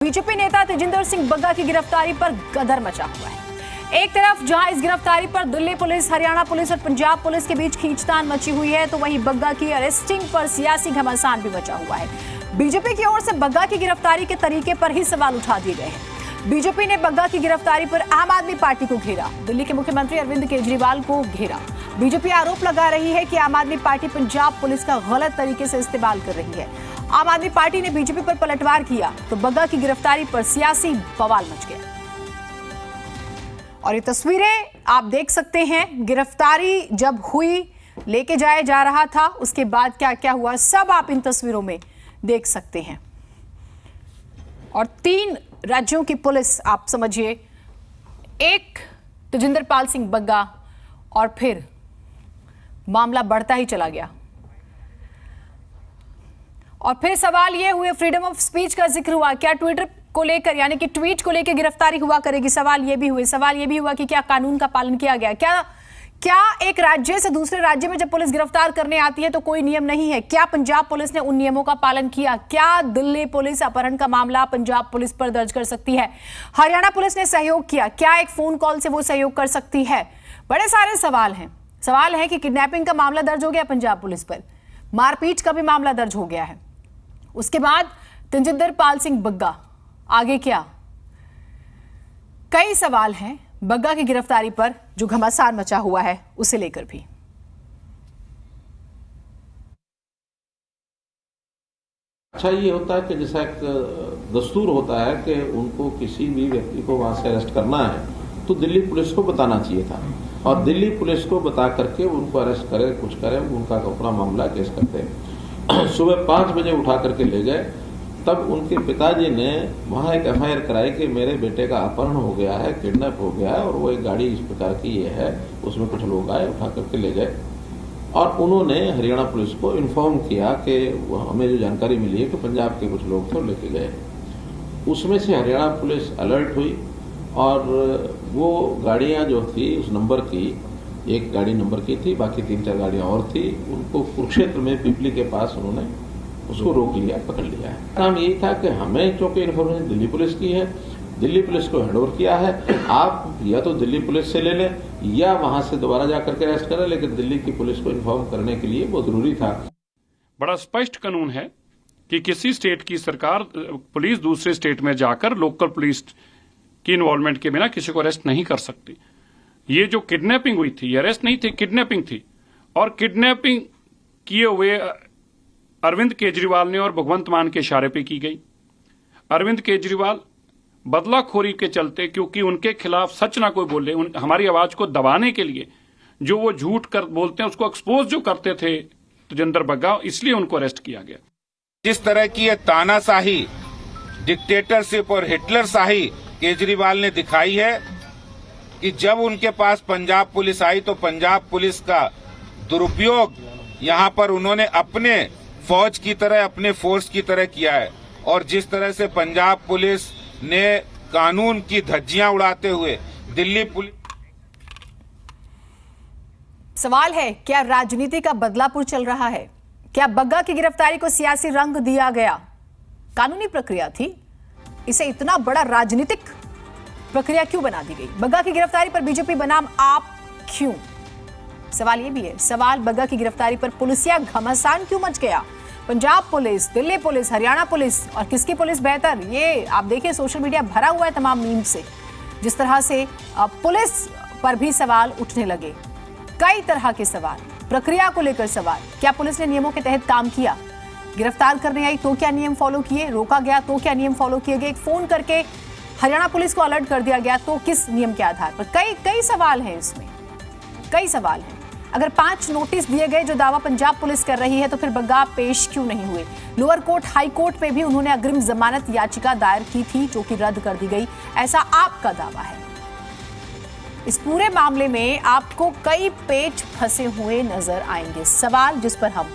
BJP नेता तेजिंदर सिंह बग्गा की गिरफ्तारी पर गदर मचा हुआ है। एक तरफ जहां इस गिरफ्तारी पर दिल्ली पुलिस, हरियाणा पुलिस और पंजाब पुलिस के बीच खींचतान मची हुई है, तो वहीं बग्गा की अरेस्टिंग पर सियासी घमासान भी मचा हुआ है। बीजेपी की ओर से बग्गा की गिरफ्तारी के तरीके पर ही सवाल उठा दिए गए हैं। बीजेपी ने बग्गा की गिरफ्तारी पर आम आदमी पार्टी को घेरा, दिल्ली के मुख्यमंत्री अरविंद केजरीवाल को घेरा। बीजेपी आरोप लगा रही है कि आम आदमी पार्टी पंजाब पुलिस का गलत तरीके से इस्तेमाल कर रही है। आम आदमी पार्टी ने बीजेपी पर पलटवार किया तो बग्गा की गिरफ्तारी पर सियासी बवाल मच गया। और ये तस्वीरें आप देख सकते हैं, गिरफ्तारी जब हुई, लेके जाया जा रहा था, उसके बाद क्या क्या हुआ सब आप इन तस्वीरों में देख सकते हैं। और 3 राज्यों की पुलिस, आप समझिए, एक तेजिंदर पाल सिंह बग्गा, और फिर मामला बढ़ता ही चला गया। और फिर सवाल ये हुए, फ्रीडम ऑफ स्पीच का जिक्र हुआ, क्या ट्विटर को लेकर, यानी कि ट्वीट को लेकर गिरफ्तारी हुआ करेगी? सवाल ये भी हुआ कि क्या कानून का पालन किया गया? क्या एक राज्य से दूसरे राज्य में जब पुलिस गिरफ्तार करने आती है तो कोई नियम नहीं है? क्या पंजाब पुलिस ने उन नियमों का पालन किया? क्या दिल्ली पुलिस अपहरण का मामला पंजाब पुलिस पर दर्ज कर सकती है? हरियाणा पुलिस ने सहयोग किया, क्या एक फोन कॉल से वो सहयोग कर सकती है? बड़े सारे सवाल हैं। सवाल है कि किडनैपिंग का मामला दर्ज हो गया पंजाब पुलिस पर, मारपीट का भी मामला दर्ज हो गया है, उसके बाद तेजिंदर पाल सिंह बग्गा, आगे क्या? कई सवाल हैं बग्गा की गिरफ्तारी पर, जो घमासान मचा हुआ है उसे लेकर भी। अच्छा, ये होता है कि जैसा एक दस्तूर होता है कि उनको किसी भी व्यक्ति को वहां से अरेस्ट करना है तो दिल्ली पुलिस को बताना चाहिए था, और दिल्ली पुलिस को बता करके उनको अरेस्ट करे, कुछ करे, उनका अपना मामला केस करते हैं। सुबह 5 बजे उठा करके ले गए, तब उनके पिताजी ने वहां एक FIR कराई कि मेरे बेटे का अपहरण हो गया है, किडनैप हो गया है, और वो एक गाड़ी इस प्रकार की ये है, उसमें कुछ लोग आए, उठा करके ले गए। और उन्होंने हरियाणा पुलिस को इन्फॉर्म किया कि हमें जो जानकारी मिली है कि पंजाब के कुछ लोग थे, लेके गए। उसमें से हरियाणा पुलिस अलर्ट हुई, और वो गाड़ियां जो थी उस नंबर की, एक गाड़ी नंबर की थी, बाकी 3-4 गाड़ियां और थी, उनको कुरुक्षेत्र में पिपली के पास उन्होंने उसको रोक लिया, पकड़ लिया है। काम यही था कि हमें क्योंकि इन्फॉर्मेशन दिल्ली पुलिस की है, दिल्ली पुलिस को हैंडओवर किया है, आप या तो दिल्ली पुलिस से ले लें या वहां से दोबारा जाकर के अरेस्ट करें, लेकिन दिल्ली की पुलिस को इन्फॉर्म करने के लिए वो जरूरी था। बड़ा स्पष्ट कानून है कि किसी स्टेट की सरकार, पुलिस दूसरे स्टेट में जाकर लोकल पुलिस की इन्वॉल्वमेंट के बिना किसी को अरेस्ट नहीं कर सकती। ये जो किडनैपिंग हुई थी, ये अरेस्ट नहीं थी, किडनैपिंग थी, और किडनैपिंग किए हुए अरविंद केजरीवाल ने और भगवंत मान के इशारे पे की गई। अरविंद केजरीवाल बदलाखोरी के चलते, क्योंकि उनके खिलाफ सच ना कोई बोले, हमारी आवाज को दबाने के लिए जो वो झूठ कर बोलते हैं उसको एक्सपोज जो करते थे तेजिंदर बग्गा, इसलिए उनको अरेस्ट किया गया। जिस तरह की ये तानाशाही, डिक्टेटरशिप और हिटलरशाही केजरीवाल ने दिखाई है कि जब उनके पास पंजाब पुलिस आई तो पंजाब पुलिस का दुरुपयोग यहां पर उन्होंने अपने फौज की तरह, अपने फोर्स की तरह किया है। और जिस तरह से पंजाब पुलिस ने कानून की धज्जियां उड़ाते हुए दिल्ली पुलिस, सवाल है, क्या राजनीति का बदलापुर चल रहा है? क्या बग्गा की गिरफ्तारी को सियासी रंग दिया गया? कानूनी प्रक्रिया थी, इसे इतना बड़ा राजनीतिक प्रक्रिया क्यों बना दी गई? बग्गा की गिरफ्तारी पर बीजेपी बनाम आप क्यों? सवाल ये भी है। सवाल, बग्गा की गिरफ्तारी पर पुलिसिया घमासान क्यों मच गया? Punjab police, Delhi police, Haryana police, और किसकी पुलिस बेहतर? ये आप देखिए, सोशल मीडिया भरा हुआ है तमाम मीम से। जिस तरह से पुलिस पर भी सवाल उठने लगे, कई तरह के सवाल, प्रक्रिया को लेकर सवाल। क्या पुलिस ने नियमों के तहत काम किया? गिरफ्तार करने आई तो क्या नियम फॉलो किए? रोका गया तो क्या नियम फॉलो किए गए? एक फोन करके हरियाणा पुलिस को अलर्ट कर दिया गया तो किस नियम के आधार पर? कई सवाल हैं इसमें, कई सवाल हैं। अगर 5 नोटिस दिए गए जो दावा पंजाब पुलिस कर रही है, तो फिर बग्गा पेश क्यों नहीं हुए? लोअर कोर्ट, हाई कोर्ट में भी उन्होंने अग्रिम जमानत याचिका दायर की थी, जो कि रद्द कर दी गई, ऐसा आपका दावा है। इस पूरे मामले में आपको कई पेच फंसे हुए नजर आएंगे। सवाल जिस पर हम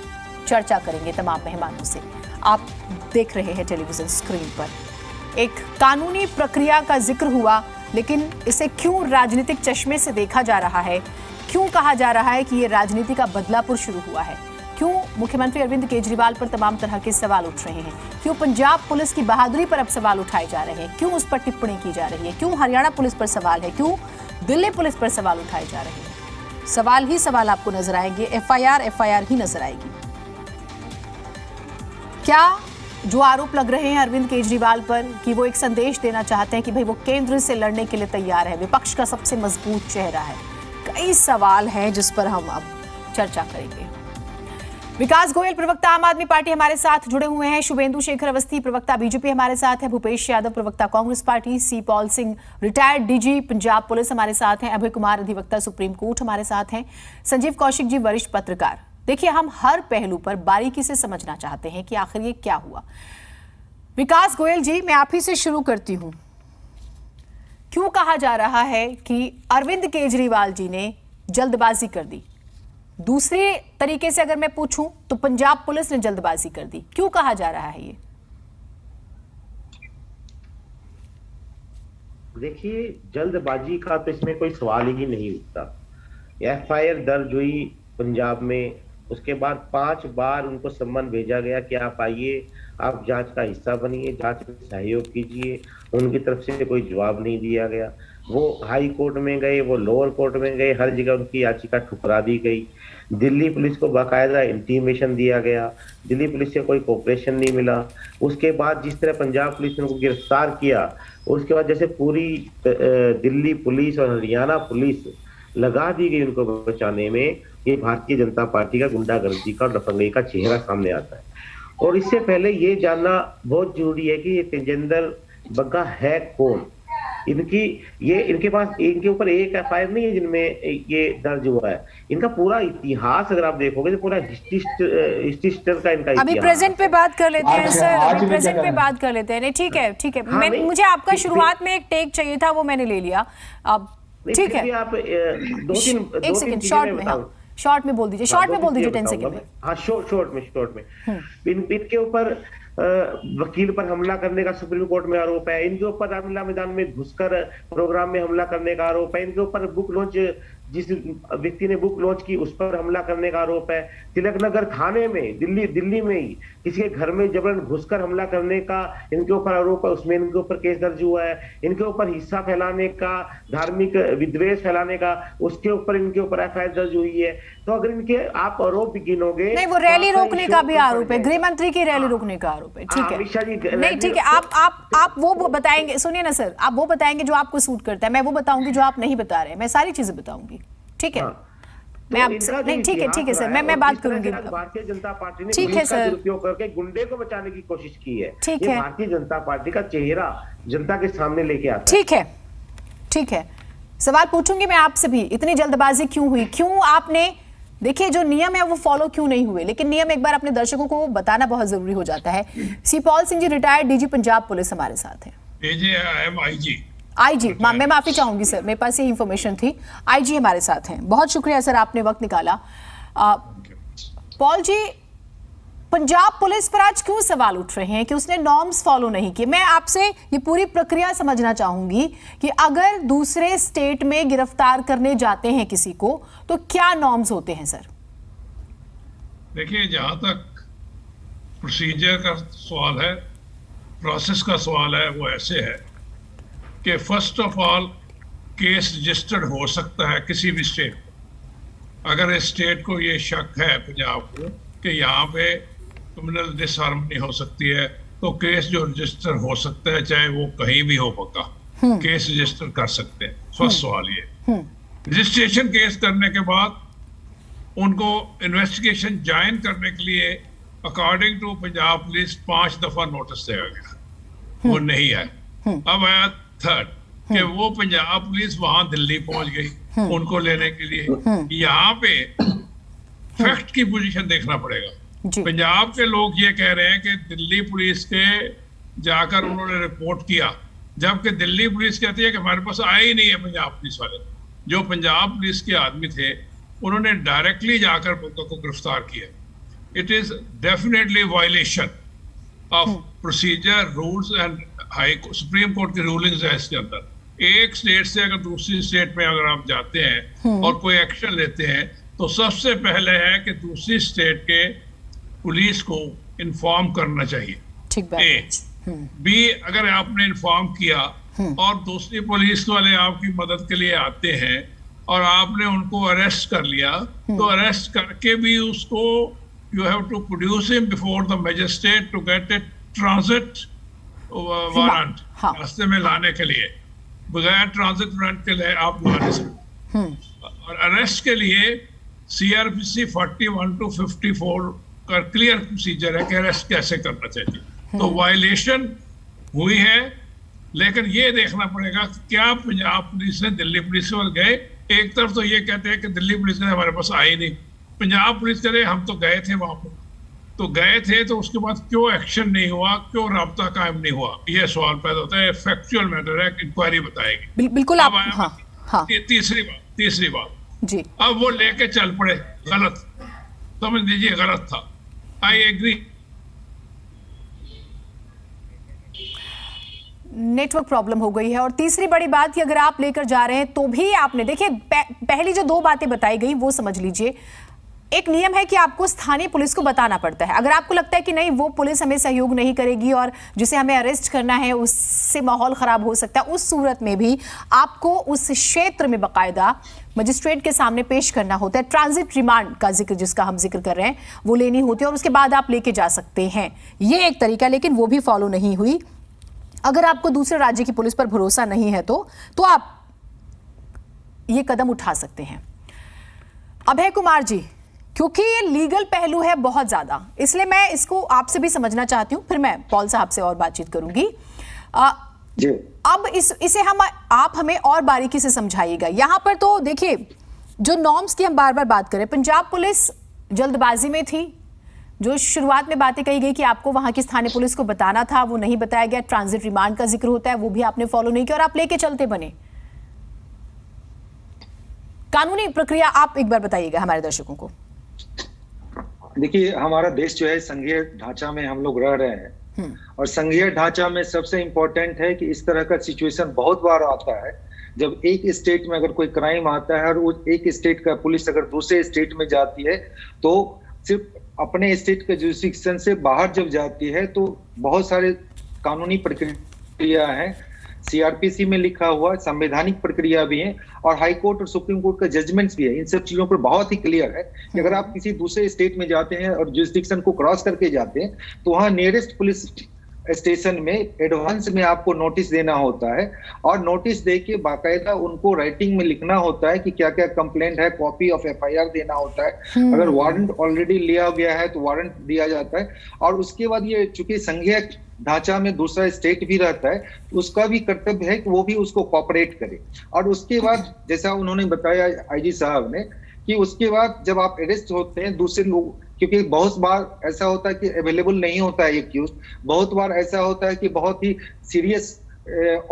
चर्चा करेंगे तमाम मेहमानों से। आप देख रहे हैं टेलीविजन स्क्रीन पर। एक कानूनी प्रक्रिया का जिक्र हुआ, लेकिन इसे क्यों राजनीतिक चश्मे से देखा जा रहा है? क्यों कहा जा रहा है कि ये राजनीति का बदलापुर शुरू हुआ है? क्यों मुख्यमंत्री अरविंद केजरीवाल पर तमाम तरह के सवाल उठ रहे हैं? क्यों पंजाब पुलिस की बहादुरी पर अब सवाल उठाए जा रहे हैं? क्यों उस पर टिप्पणी की जा रही है? क्यों हरियाणा पुलिस पर सवाल है? क्यों दिल्ली पुलिस पर सवाल उठाए जा रहे हैं? सवाल ही सवाल आपको नजर आएंगे, एफआईआर ही नजर आएगी। क्या जो आरोप लग रहे हैं अरविंद केजरीवाल पर कि वो एक संदेश देना चाहते हैं कि भाई वो केंद्र से लड़ने के लिए तैयार है, विपक्ष का सबसे मजबूत चेहरा है, कई सवाल हैं जिस पर हम अब चर्चा करेंगे। विकास गोयल प्रवक्ता आम आदमी पार्टी हमारे साथ जुड़े हुए हैं, शुभेंदु शेखर अवस्थी प्रवक्ता बीजेपी हमारे साथ है, भूपेश यादव प्रवक्ता Congress party, C Paul Singh retired DG Punjab police हमारे साथ हैं, अभय कुमार अधिवक्ता सुप्रीम कोर्ट हमारे साथ हैं, संजीव कौशिक जी वरिष्ठ पत्रकार। देखिए, हम हर पहलू पर बारीकी से समझना चाहते हैं कि आखिर ये क्या हुआ। विकास गोयल जी, मैं आप ही से शुरू करती हूं। क्यों कहा जा रहा है कि अरविंद केजरीवाल जी ने जल्दबाजी कर दी? दूसरे तरीके से अगर मैं पूछूं तो पंजाब पुलिस ने जल्दबाजी कर दी, क्यों कहा जा रहा है ये? देखिए, जल्दबाजी का तो इसमें कोई सवाल ही नहीं उठता। एफआईआर दर्ज हुई पंजाब में, उसके बाद 5 बार उनको सम्मन भेजा गया कि आप आइए, आप जांच का हिस्सा बनिए, जांच में सहयोग कीजिए। उनकी तरफ से कोई जवाब नहीं दिया गया। वो हाई कोर्ट में गए, वो लोअर कोर्ट में गए, हर जगह उनकी याचिका ठुकरा दी गई। दिल्ली पुलिस को बाकायदा इंटीमेशन दिया गया, दिल्ली पुलिस से कोई कोऑपरेशन नहीं मिला। उसके बाद जिस तरह पंजाब पुलिस ने उनको गिरफ्तार किया, उसके बाद जैसे पूरी दिल्ली पुलिस और हरियाणा पुलिस लगा दी गई उनको बचाने में, ये भारतीय जनता पार्टी का गुंडागर्दी का और दफंगई का चेहरा सामने आता है। और इससे पहले ये जानना बहुत जरूरी है कि ये तेजेंद्र बग्गा है कौन। इनके पास, इनके ऊपर एक एफआईआर नहीं है जिनमें ये दर्ज हुआ है। इनका पूरा इतिहास अगर आप देखोगे तो पूरा हिस्ट्री का इनका अभी प्रेजेंट पे बात कर लेते हैं सर, अभी प्रेजेंट पे बात कर लेते हैं। नहीं, ठीक है, ठीक है। मुझे आपका शुरुआत में एक टेक चाहिए था, वो मैंने ले लिया। अब ठीक है, आप एक सेकंड शॉर्ट में, हाँ शॉर्ट में बोल दीजिए, शॉर्ट में बोल दीजिए, 10 सेकंड में। हाँ, शॉर्ट में इनके ऊपर वकील पर हमला करने का सुप्रीम कोर्ट में आरोप है। इनके ऊपर रामलीला मैदान में घुसकर प्रोग्राम में हमला करने का आरोप है। इनके ऊपर बुक लॉन्च, जिस व्यक्ति ने बुक लॉन्च की उस पर हमला करने का आरोप है। तिलक नगर थाने में दिल्ली में ही किसी के घर में जबरन घुसकर हमला करने का इनके ऊपर आरोप है, उसमें इनके ऊपर केस दर्ज हुआ है। इनके ऊपर हिस्सा फैलाने का, धार्मिक विद्वेष फैलाने का, उसके ऊपर इनके ऊपर एफआईआर दर्ज हुई है। तो अगर इनके आप आरोप गिनोगे, नहीं, वो रैली रोकने का भी आरोप है, गृह मंत्री की रैली रोकने का आरोप है। ठीक है, नहीं ठीक है, आप वो बताएंगे, सुनिए ना सर, आप वो बताएंगे जो आपको सूट करता है, मैं वो बताऊंगी जो आप नहीं बता रहे, मैं सारी चीजें बताऊंगी। ठीक है, मैं आपसे नहीं, ठीक है सर, मैं बात करूंगी। भारतीय जनता पार्टी ने ठीक है सर, दुरुपयोग करके गुंडे को बचाने की कोशिश की है। ठीक है, है, भारतीय जनता पार्टी का चेहरा जनता के सामने लेके आता है। ठीक है, सवाल पूछूंगी मैं आपसे भी, इतनी जल्दबाजी क्यों हुई? क्यों आपने, देखिए जो नियम है वो फॉलो क्यों नहीं हुए? लेकिन नियम एक बार अपने दर्शकों को बताना बहुत जरूरी हो जाता है। सी Paul Singh ji retired DG Punjab police हमारे साथ हैं। आईजी, मैं माफी चाहूंगी सर, मेरे पास ये इंफॉर्मेशन थी। आईजी हमारे साथ हैं, बहुत शुक्रिया सर, आपने वक्त निकाला। पॉल जी, पंजाब पुलिस पर आज क्यों सवाल उठ रहे हैं कि उसने नॉर्म्स फॉलो नहीं किए? मैं आपसे ये पूरी प्रक्रिया समझना चाहूंगी कि अगर दूसरे स्टेट में गिरफ्तार करने जाते हैं किसी को तो क्या नॉर्म्स होते हैं सर? देखिए, जहां तक प्रोसीजर का सवाल है, प्रोसेस का सवाल है, वो ऐसे है कि first of all case registered हो सकता है किसी भी स्टेट को। अगर इस स्टेट को ये शक है, पंजाब को, कि यहाँ पे क्रिमिनल डिसहार्मनी हो सकती है, तो केस जो रजिस्टर हो सकता है, चाहे वो कहीं भी हो, पक्का केस रजिस्टर कर सकते हैं। फर्स्ट सवाल ये। रजिस्ट्रेशन केस करने के बाद उनको इन्वेस्टिगेशन ज्वाइन करने के लिए अकॉर्डिंग टू पंजाब पुलिस 5 दफा नोटिस दिया गया, वो नहीं है। अब आया थर्ड कि वो पंजाब पुलिस वहां दिल्ली पहुंच गई उनको लेने के लिए। यहाँ पे फैक्ट की पोजीशन देखना पड़ेगा। पंजाब के लोग ये कह रहे हैं कि दिल्ली पुलिस के जाकर उन्होंने रिपोर्ट किया, जबकि दिल्ली पुलिस कहती है कि हमारे पास आए ही नहीं है पंजाब पुलिस वाले। जो पंजाब पुलिस के आदमी थे उन्होंने डायरेक्टली जाकर बंदों को गिरफ्तार किया। It is definitely violation of procedure, rules and high supreme court की रूलिंग्स है इसके अंदर। एक स्टेट से अगर दूसरी स्टेट में अगर आप जाते हैं और कोई एक्शन लेते हैं तो सबसे पहले है कि दूसरी स्टेट के पुलिस को इन्फॉर्म करना चाहिए। ठीक बात। ए बी, अगर आपने इन्फॉर्म किया और दूसरी पुलिस वाले आपकी मदद के लिए आते हैं और आपने उनको अरेस्ट कर लिया, तो अरेस्ट करके भी उसको you have to produce him before the magistrate to get a transit warrant. रास्ते में लाने के लिए बगैर ट्रांजिट वारंट के लिए आप ला नहीं सकते। और अरेस्ट के लिए CRPC 41 to 54 का क्लियर प्रोसीजर है कि अरेस्ट कैसे करना चाहिए। तो वायलेशन हुई है, लेकिन ये देखना पड़ेगा कि क्या पंजाब पुलिस ने दिल्ली पुलिस पर गए। एक तरफ तो ये कहते हैं कि दिल्ली पुलिस ने हमारे पास आई नहीं, पंजाब पुलिस कह रहे हम तो गए थे वहां पर, तो गए थे तो उसके बाद क्यों एक्शन नहीं हुआ, क्यों राब्ता कायम नहीं हुआ, ये सवाल पैदा होता है। फैक्चुअल मैटर है, इंक्वायरी बताएगी। बिल्कुल आप हाँ। तीसरी बात जी, अब वो लेके चल पड़े, गलत समझ लीजिए, गलत था। I agree. नेटवर्क प्रॉब्लम हो गई है। और तीसरी बड़ी बात कि अगर आप लेकर जा रहे हैं तो भी आपने देखिए पहली जो दो बातें बताई गई वो समझ लीजिए। एक नियम है कि आपको स्थानीय पुलिस को बताना पड़ता है। अगर आपको लगता है कि नहीं वो पुलिस हमें सहयोग नहीं करेगी और जिसे हमें अरेस्ट करना है उससे माहौल खराब हो सकता है, उस सूरत में भी आपको उस क्षेत्र में बाकायदा मजिस्ट्रेट के सामने पेश करना होता है। ट्रांजिट रिमांड का जिक्र जिसका हम जिक्र कर रहे हैं वो लेनी होती है और उसके बाद आप लेके जा सकते हैं। ये एक तरीका, लेकिन वो भी फॉलो नहीं हुई। अगर आपको दूसरे राज्य की पुलिस पर भरोसा नहीं है तो आप ये कदम उठा सकते हैं। अभय कुमार जी, क्योंकि ये लीगल पहलू है बहुत ज्यादा, इसलिए मैं इसको आपसे भी समझना चाहती हूं, फिर मैं पॉल साहब से और बातचीत करूंगी। अब इसे आप हमें और बारीकी से समझाइएगा। यहां पर तो देखिए जो नॉर्म्स की हम बार बार बात करें, पंजाब पुलिस जल्दबाजी में थी। जो शुरुआत में बातें कही गई कि आपको वहां की स्थानीय पुलिस को बताना था, वो नहीं बताया गया। ट्रांजिट रिमांड का जिक्र होता है, वो भी आपने फॉलो नहीं किया और आप लेके चलते बने। कानूनी प्रक्रिया आप एक बार बताइएगा हमारे दर्शकों को। देखिए, हमारा देश जो है संघीय ढांचा में हम लोग रह रहे हैं और संघीय ढांचा में सबसे इंपॉर्टेंट है कि इस तरह का सिचुएशन बहुत बार आता है जब एक स्टेट में अगर कोई क्राइम आता है और वो एक स्टेट का पुलिस अगर दूसरे स्टेट में जाती है तो सिर्फ अपने स्टेट के जुरिस्डिक्शन से बाहर जब जाती है तो बहुत सारे कानूनी प्रक्रिया है, CRPC में लिखा हुआ संवैधानिक प्रक्रिया भी है और हाई कोर्ट और सुप्रीम कोर्ट का जजमेंट्स भी है। इन सब चीजों पर बहुत ही क्लियर है कि अगर आप किसी दूसरे स्टेट में जाते हैं और जुरिस्डिक्शन को क्रॉस करके जाते हैं तो वहां नियरेस्ट पुलिस स्टेशन में एडवांस में आपको नोटिस देना होता है और नोटिस देके बाकायदा उनको राइटिंग में लिखना होता है कि क्या क्या कंप्लेंट है, कॉपी ऑफ FIR देना होता है। अगर वारंट ऑलरेडी लिया गया है तो वारंट दिया जाता है और उसके बाद ये चूंकि संघीय ढांचा में दूसरा स्टेट भी रहता है, उसका भी कर्तव्य है कि वो भी उसको कोऑपरेट करे। और उसके बाद जैसा उन्होंने बताया IG साहब ने कि उसके बाद जब आप अरेस्ट होते हैं दूसरे लोग, क्योंकि बहुत बार ऐसा होता है कि अवेलेबल नहीं होता है एक्यूज, बहुत बार ऐसा होता है कि बहुत ही सीरियस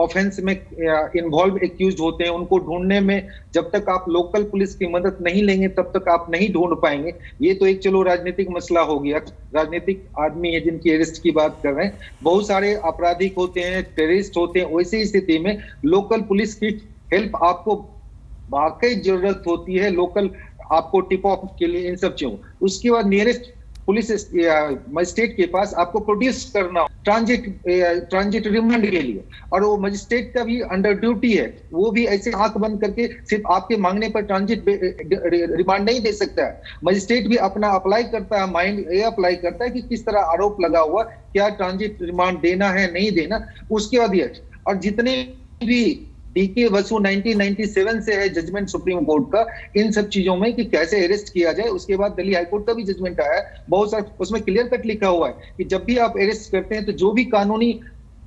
ऑफेंस में इन्वॉल्व एक्यूज होते हैं, उनको ढूंढने में जब तक आप लोकल पुलिस की मदद नहीं लेंगे तब तक आप नहीं ढूंढ पाएंगे। ये तो एक चलो राजनीतिक मसला हो गया, राजनीतिक आदमी है जिनकी अरेस्ट की बात कर रहे हैं, बहुत सारे आपराधिक होते हैं, टेररिस्ट होते हैं। वैसी स्थिति में लोकल पुलिस की हेल्प आपको वाकई जरूरत होती है, लोकल आपको टिप ऑफ के लिए, इन सब चीजों। उसके बाद नियरेस्ट पुलिस मजिस्ट्रेट के पास आपको प्रोड्यूस करना ट्रांजिट रिमांड के लिए, और वो मजिस्ट्रेट का भी अंडर ड्यूटी है, वो भी ऐसे आंख बंद करके सिर्फ आपके मांगने पर ट्रांजिट रिमांड नहीं दे सकता है। मजिस्ट्रेट भी अपना अप्लाई करता है, माइंड ये अप्लाई करता है कि किस तरह आरोप लगा हुआ, क्या ट्रांजिट रिमांड देना है नहीं देना। उसके बाद ये और जितने भी DK बसु 1997 से है जजमेंट सुप्रीम कोर्ट का इन सब चीजों में कि कैसे अरेस्ट किया जाए। उसके बाद दिल्ली हाईकोर्ट का भी जजमेंट आया है, बहुत सारा उसमें क्लियर कट लिखा हुआ है कि जब भी आप अरेस्ट करते हैं तो जो भी कानूनी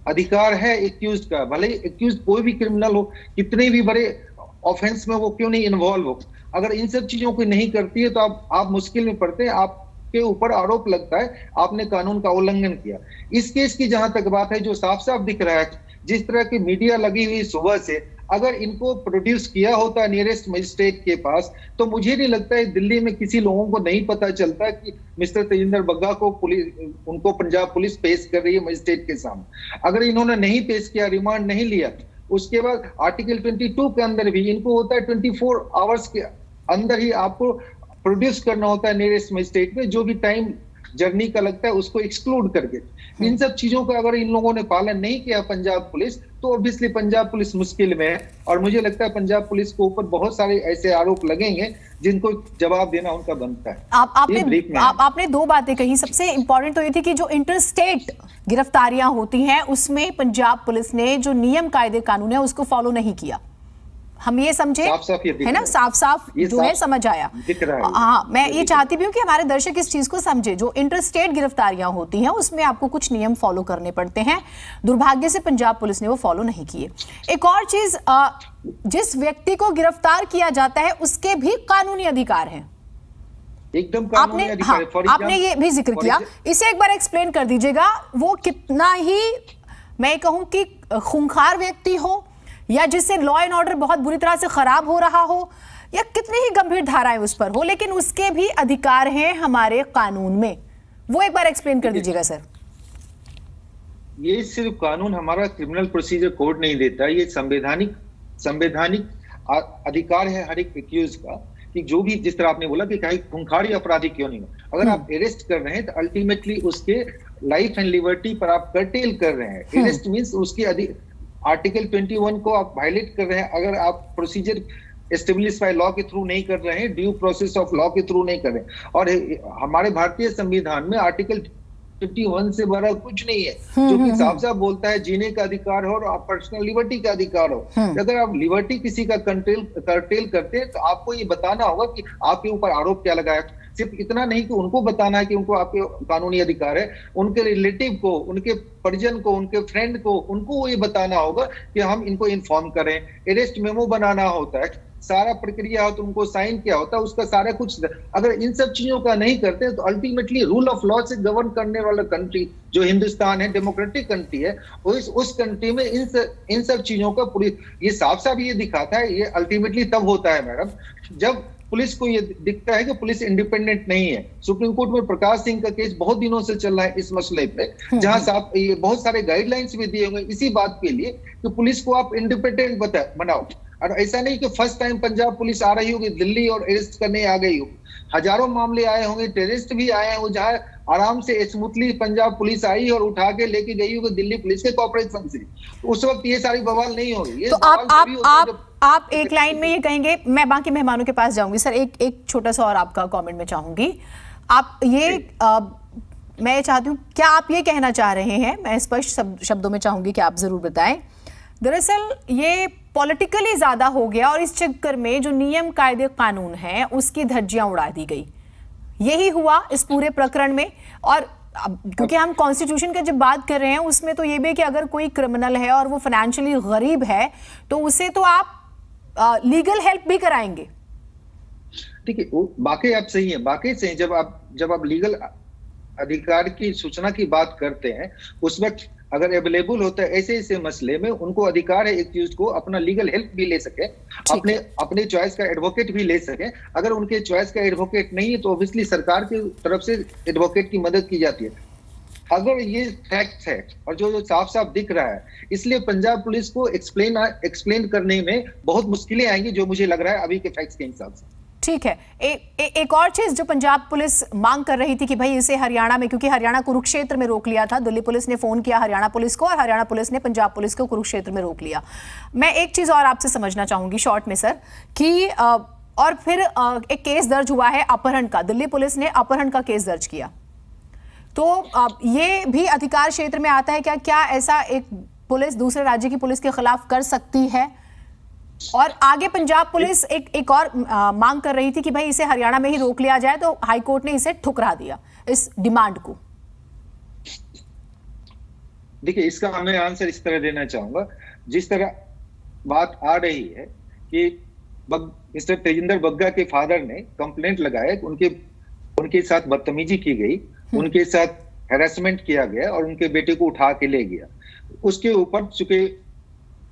अधिकार है एक्यूज्ड का, भले एक्यूज्ड कोई भी क्रिमिनल हो, कितने भी बड़े ऑफेंस में वो क्यों नहीं इन्वॉल्व हो, अगर इन सब चीजों को नहीं करती है तो आप मुश्किल में पड़ते हैं, आपके ऊपर आरोप लगता है आपने कानून का उल्लंघन किया। इस केस की जहां तक बात है, जो साफ साफ दिख रहा है, जिस तरह की मीडिया लगी हुई सुबह से, अगर इनको प्रोड्यूस किया होता नियरेस्ट मजिस्ट्रेट के पास तो मुझे नहीं लगता है दिल्ली में किसी लोगों को नहीं पता चलता कि मिस्टर तेजिंदर बग्गा को पुलिस, उनको पंजाब पुलिस पेश कर रही है मजिस्ट्रेट के सामने। अगर इन्होंने नहीं पेश किया, रिमांड नहीं लिया, उसके बाद आर्टिकल 22 के अंदर भी इनको होता है 24 आवर्स के अंदर ही आपको प्रोड्यूस करना होता है नियरेस्ट मजिस्ट्रेट में, जो भी टाइम जर्नी का लगता है उसको एक्सक्लूड करके। इन सब चीजों का अगर इन लोगों ने पालन नहीं किया पंजाब पुलिस, तो ऑब्वियसली पंजाब पुलिस मुश्किल में है। और मुझे लगता है पंजाब पुलिस के ऊपर बहुत सारे ऐसे आरोप लगेंगे जिनको जवाब देना उनका बनता है। आपने दो बातें कही, सबसे इंपॉर्टेंट तो ये थी कि जो इंटरस्टेट गिरफ्तारियां होती हैं उसमें पंजाब पुलिस ने जो नियम कायदे कानून है उसको फॉलो नहीं किया। हम ये समझे, है ना, साफ साफ जो है समझ आया, दिख रहा है। हाँ, मैं ये चाहती भी हूँ कि हमारे दर्शक इस चीज को समझे। जो इंटरस्टेट गिरफ्तारियां होती हैं उसमें आपको कुछ नियम फॉलो करने पड़ते हैं, दुर्भाग्य से पंजाब पुलिस ने वो फॉलो नहीं किए। एक और चीज, जिस व्यक्ति को गिरफ्तार किया जाता है उसके भी कानूनी अधिकार हैं, एकदम कानूनी अधिकार है। आपने ये भी जिक्र किया, इसे एक बार एक्सप्लेन कर दीजिएगा। वो कितना ही मैं कहूं कि खूंखार व्यक्ति हो, या जिससे लॉ एंड ऑर्डर बहुत बुरी तरह से खराब हो रहा हो, या कितनी ही गंभीर धाराएं उस पर हो, लेकिन उसके भी अधिकार हैं हमारे कानून में, वो एक बार एक्सप्लेन कर दीजिएगा सर। ये सिर्फ कानून हमारा क्रिमिनल प्रोसीजर कोड नहीं देता, ये संवैधानिक अधिकार है हर एक एक्यूज का, कि जो भी, जिस तरह आपने बोला कि कहीं खूंखार अपराधी क्यों नहीं हो, अगर आप अरेस्ट कर रहे हैं तो अल्टीमेटली उसके लाइफ एंड लिबर्टी पर आप कर्टेल कर रहे हैं। अरेस्ट मींस उसकी आर्टिकल 21 को आप वायलेट कर रहे हैं। अगर आप प्रोसीजर एस्टेब्लिश बाय लॉ के थ्रू नहीं कर रहे हैं, ड्यू प्रोसेस ऑफ लॉ के थ्रू नहीं कर रहे हैं। और हमारे भारतीय संविधान में आर्टिकल 51 से बड़ा कुछ नहीं है, जो कि साफ साफ बोलता है जीने का अधिकार हो और पर्सनल लिबर्टी का अधिकार हो। अगर आप लिबर्टी किसी का कर्टेल करते हैं तो आपको ये बताना होगा कि आपके ऊपर आरोप क्या लगाया। सिर्फ इतना नहीं कि उनको बताना है कि उनको आपके कानूनी अधिकार है, उनके रिलेटिव को, उनके परिजन को, उनके फ्रेंड को, उनको ये बताना होगा कि हम इनको इन्फॉर्म करें। अरेस्ट मेमो बनाना होता है, सारा प्रक्रिया हो तो उनको साइन किया होता है, उसका सारा कुछ। अगर इन सब चीजों का नहीं करते तो अल्टीमेटली रूल ऑफ लॉ से गवर्न करने वाला कंट्री जो हिंदुस्तान है, डेमोक्रेटिक कंट्री है, उस कंट्री में इन सब चीजों का पूरी ये साफ साफ ये दिखाता है। ये अल्टीमेटली तब होता है मैडम जब पुलिस को ये दिखता है कि पुलिस इंडिपेंडेंट नहीं है। सुप्रीम कोर्ट में प्रकाश सिंह का केस बहुत दिनों से चल रहा है इस मसले पे, जहां साहब ये बहुत सारे गाइडलाइंस भी दिए हुए इसी बात के लिए कि पुलिस को आप इंडिपेंडेंट बनाओ। और ऐसा नहीं कि फर्स्ट टाइम पंजाब पुलिस आ रही होगी दिल्ली और अरेस्ट करने आ गई हो, हजारों मामले आए होंगे, टेररिस्ट भी आए हैं, जहां आराम से स्मूथली पंजाब पुलिस आई और उठा के लेके गई होगी दिल्ली पुलिस के कॉर्पोरेशन से, उस वक्त ये सारी बवाल नहीं होगी। तो आप एक लाइन में ये कहेंगे, मैं बाकी मेहमानों के पास जाऊंगी सर, एक छोटा सा और आपका कमेंट में चाहूंगी। आप ये मैं चाहती हूँ, क्या आप ये कहना चाह रहे हैं, मैं स्पष्ट शब्दों में चाहूंगी कि आप जरूर बताएं, दरअसल ये पॉलिटिकली ज्यादा हो गया और इस चक्कर में जो नियम कायदे कानून है उसकी धज्जियां उड़ा दी गई, यही हुआ इस पूरे प्रकरण में। और क्योंकि हम कॉन्स्टिट्यूशन की जब बात कर रहे हैं उसमें तो ये भी कि अगर कोई क्रिमिनल है और वो फाइनेंशियली गरीब है तो उसे तो आप लीगल हेल्प भी कराएंगे। ठीक है, बाकी आप सही है, बाकी सही। जब आप लीगल अधिकार की सूचना की बात करते हैं उस वक्त अगर अवेलेबल होता है ऐसे मसले में, उनको अधिकार है एक्यूज को अपना लीगल हेल्प भी ले सके, अपने चॉइस का एडवोकेट भी ले सके। अगर उनके चॉइस का एडवोकेट नहीं है तो ऑब्वियसली सरकार की तरफ से एडवोकेट की मदद की जाती है। अगर ये फैक्ट है और जो साफ साफ दिख रहा है, इसलिए पंजाब पुलिस को एक्सप्लेन करने में बहुत मुश्किलें आएंगी, जो मुझे लग रहा है अभी के फैक्ट्स के हिसाब से। ठीक है, एक और चीज जो पंजाब पुलिस मांग कर रही थी कि भाई इसे हरियाणा में, क्योंकि हरियाणा कुरुक्षेत्र में रोक लिया था, दिल्ली पुलिस ने फोन किया हरियाणा पुलिस को और हरियाणा पुलिस ने पंजाब पुलिस को कुरुक्षेत्र में रोक लिया। मैं एक चीज और आपसे समझना चाहूंगी शॉर्ट में सर कि और फिर एक केस दर्ज हुआ है अपहरण का, दिल्ली पुलिस ने अपहरण का केस दर्ज किया, तो ये भी अधिकार क्षेत्र में आता है क्या? क्या ऐसा एक पुलिस दूसरे राज्य की पुलिस के खिलाफ कर सकती है? और आगे पंजाब पुलिस एक और मांग कर रही थी कि भाई इसे हरियाणा में ही रोक लिया जाए, तो हाईकोर्ट ने इसे ठुकरा दिया इस डिमांड को। देखिए, इसका मैं आंसर इस तरह देना चाहूंगा, जिस तरह बात आ रही है कि मिस्टर तेजिंदर बग्गा के फादर ने कंप्लेंट लगाया कि उनके साथ बदतमीजी की गई, उनके साथ हैरेसमेंट किया गया और उनके बेटे को उठा के ले गया। उसके ऊपर चूंकि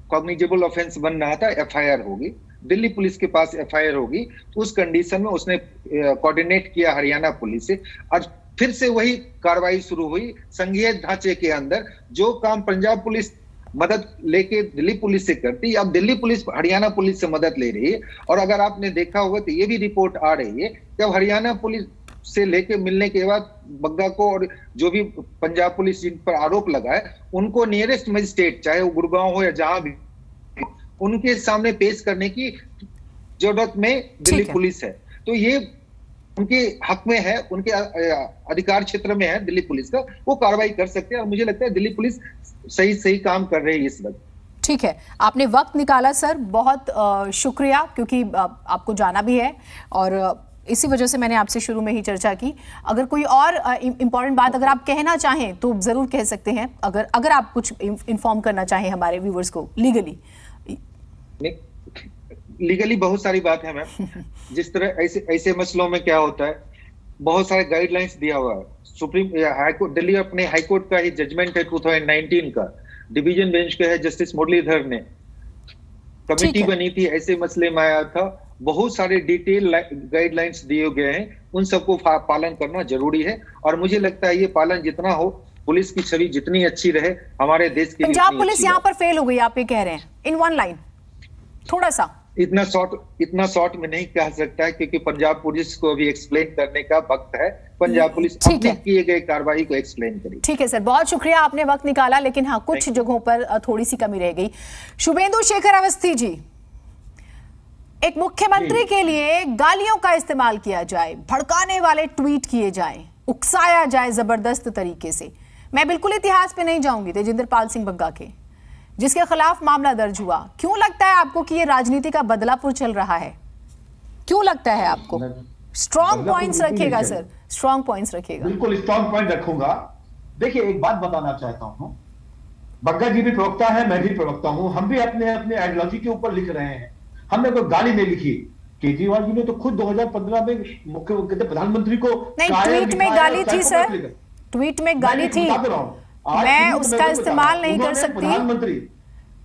कॉग्निजेबल ऑफेंस बन रहा था, एफआईआर होगी, दिल्ली पुलिस के पास एफआईआर होगी, तो उस कंडीशन में उसने कोऑर्डिनेट किया हरियाणा पुलिस से और फिर से वही कार्रवाई शुरू हुई संघीय ढांचे के अंदर। जो काम पंजाब पुलिस मदद लेके दिल्ली पुलिस से करती, अब दिल्ली पुलिस हरियाणा पुलिस से मदद ले रही है। और अगर आपने देखा होगा तो ये भी रिपोर्ट आ रही है कि अब हरियाणा पुलिस से लेके मिलने के बाद बग्गा को और जो भी पंजाब पुलिस जिन पर आरोप लगा है उनको नियरेस्ट मजिस्ट्रेट, चाहे वो गुड़गांव हो या जहां भी, उनके सामने पेश करने की जरूरत में दिल्ली पुलिस है। तो ये उनके हक में है, उनके अधिकार क्षेत्र में है दिल्ली पुलिस का, वो कार्रवाई कर सकते हैं। और मुझे लगता है दिल्ली पुलिस सही काम कर रही है इस वक्त। ठीक है, आपने वक्त निकाला सर, बहुत शुक्रिया, क्योंकि आपको जाना भी है और इसी वजह से मैंने आपसे शुरू में ही चर्चा की। अगर कोई और इंपॉर्टेंट बात अगर आप कहना चाहें तो जरूर कह सकते हैं, अगर आप कुछ इन्फॉर्म करना चाहें हमारे व्यूअर्स को लीगली बहुत सारी बात है मैम। जिस तरह ऐसे मसलों में क्या होता है, बहुत सारे गाइडलाइंस दिया हुआ है। सुप्रीम हाईकोर्ट, दिल्ली अपने हाईकोर्ट का ही जजमेंट है 2019 का, डिवीजन बेंच का है, जस्टिस मुरलीधर ने कमेटी बनी थी, ऐसे मसले में आया था। बहुत सारे डिटेल गाइडलाइंस दिए गए हैं, उन सबको पालन करना जरूरी है। और मुझे लगता है ये पालन जितना हो, पुलिस की छवि जितनी अच्छी रहे हमारे देश के लिए। पंजाब पुलिस यहाँ पर फेल हो गई, आप ये कह रहे हैं, इन वन लाइन थोड़ा सा इतना शॉर्ट में नहीं कह सकता है, क्योंकि पंजाब पुलिस को भी एक्सप्लेन करने का वक्त है। पंजाब पुलिस अपने किए गए कार्रवाई को एक्सप्लेन करेगी। ठीक है सर, बहुत शुक्रिया, आपने वक्त निकाला, लेकिन हाँ कुछ जगहों पर थोड़ी सी कमी रह गई। शुभेंदु शेखर अवस्थी जी, एक मुख्यमंत्री के लिए गालियों का इस्तेमाल किया जाए, भड़काने वाले ट्वीट किए जाए, उकसाया जाए जबरदस्त तरीके से। मैं बिल्कुल इतिहास पे नहीं जाऊंगी, तेजिंदर पाल सिंह बग्गा के, जिसके खिलाफ मामला दर्ज हुआ। क्यों लगता है आपको कि ये राजनीति का बदलापुर चल रहा है? क्यों लगता है आपको? स्ट्रॉन्ग पॉइंट्स रखिएगा सर, स्ट्रॉन्ग पॉइंट्स रखिएगा। बिल्कुल स्ट्रॉन्ग पॉइंट रखूंगा। देखिए, एक बात बताना चाहता हूं, बग्गा जी भी प्रवक्ता है, मैं भी प्रवक्ता हूं, हम भी अपने अपने आइडियोलॉजी के ऊपर लिख रहे हैं। हमने कोई गाली नहीं लिखी। केजरीवाल जी ने तो खुद 2015 में मुख्य प्रधानमंत्री को नहीं, ट्वीट में गाली थी सर, ट्वीट में गाली थी, मैं उसका इस्तेमाल नहीं कर सकती। प्रधानमंत्री,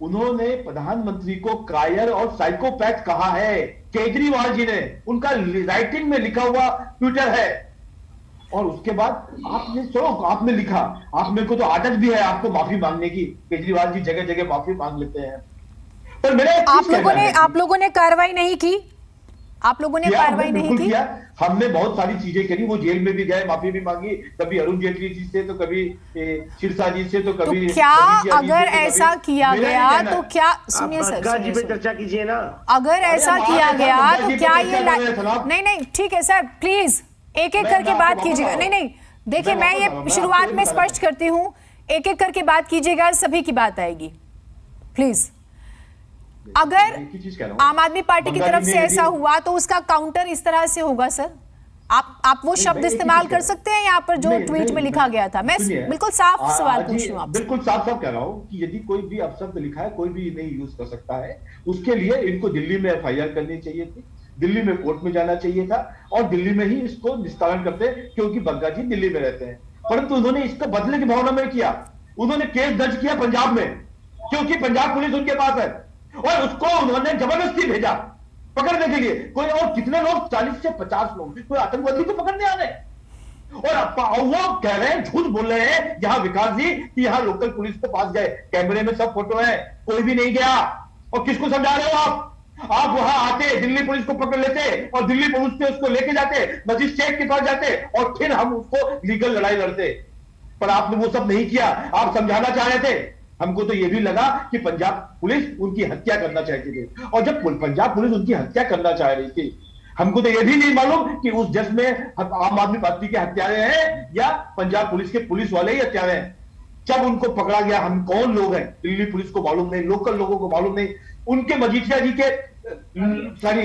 उन्होंने प्रधानमंत्री को कायर और साइकोपैथ कहा है, केजरीवाल जी ने, उनका राइटिंग में लिखा हुआ ट्विटर है। और उसके बाद आपने आपने लिखा, आप मेरे को तो आदत भी है आपको माफी मांगने की, केजरीवाल जी जगह जगह माफी मांग लेते हैं। पर मेरे आप लोगों ने कार्रवाई नहीं की, आप लोगों ने कार्रवाई नहीं की। हमने बहुत सारी चीजें करी, वो जेल में भी गए, माफी भी मांगी, कभी अरुण जेटली जी से, तो कभी सिरसा जी से, तो कभी तो क्या अगर ऐसा किया गया तो क्या, सुनिए सर, जी पे चर्चा कीजिए ना। अगर ऐसा किया गया तो क्या ये नहीं, ठीक है सर, प्लीज एक एक करके बात कीजिएगा। नहीं, देखिए, मैं ये शुरुआत में स्पष्ट करती हूँ, एक एक करके बात कीजिएगा, सभी की बात आएगी प्लीज। अगर आम आदमी पार्टी की तरफ से ऐसा हुआ तो उसका काउंटर इस तरह से होगा सर। आप वो शब्द इस्तेमाल कर सकते हैं यहाँ पर जो ट्वीट में लिखा गया था। मैं बिल्कुल साफ सवाल पूछ रही हूँ आपसे। बिल्कुल साफ कह रहा हूँ कि यदि कोई भी अपशब्द लिखा है, कोई भी नहीं यूज कर सकता है। उसके लिए इनको दिल्ली में FIR करनी चाहिए थी, दिल्ली में कोर्ट में जाना चाहिए था, और दिल्ली में ही इसको निस्तारण करते, क्योंकि बग्गा जी दिल्ली में रहते हैं। परंतु उन्होंने इसको बदले की भावना में किया, उन्होंने केस दर्ज किया पंजाब में, क्योंकि पंजाब पुलिस उनके पास है, और उसको उन्होंने जबरदस्ती भेजा पकड़ने के लिए। कोई और कितने लोग, 40 से 50 लोग, कोई आतंकवादी को पकड़ने आ रहे, और वो कह रहे हैं, झूठ बोल रहे हैं यहाँ विकास जी कि यहाँ लोकल पुलिस के पास गए, कैमरे में सब फोटो है, कोई भी नहीं गया। और किसको समझा रहे हो आप वहां आते, दिल्ली पुलिस को पकड़ लेते, और दिल्ली पुलिस से उसको लेके जाते, मजिस्ट्रेट के पास जाते, और फिर हम उसको लीगल लड़ाई लड़ते। पर आपने वो सब नहीं किया, आप समझाना चाह रहे थे। हमको तो ये भी लगा कि पंजाब पुलिस उनकी हत्या करना चाहती थी, और जब पंजाब पुलिस उनकी हत्या करना चाह रही थी, हमको तो ये भी नहीं मालूम कि उस जश्न में आम आदमी पार्टी के हत्यारे हैं या पंजाब पुलिस के पुलिस वाले ही हत्यारे हैं। जब उनको पकड़ा गया, हम कौन लोग हैं, दिल्ली पुलिस को मालूम नहीं, लोकल लोगों को मालूम नहीं, उनके मजीठिया जी के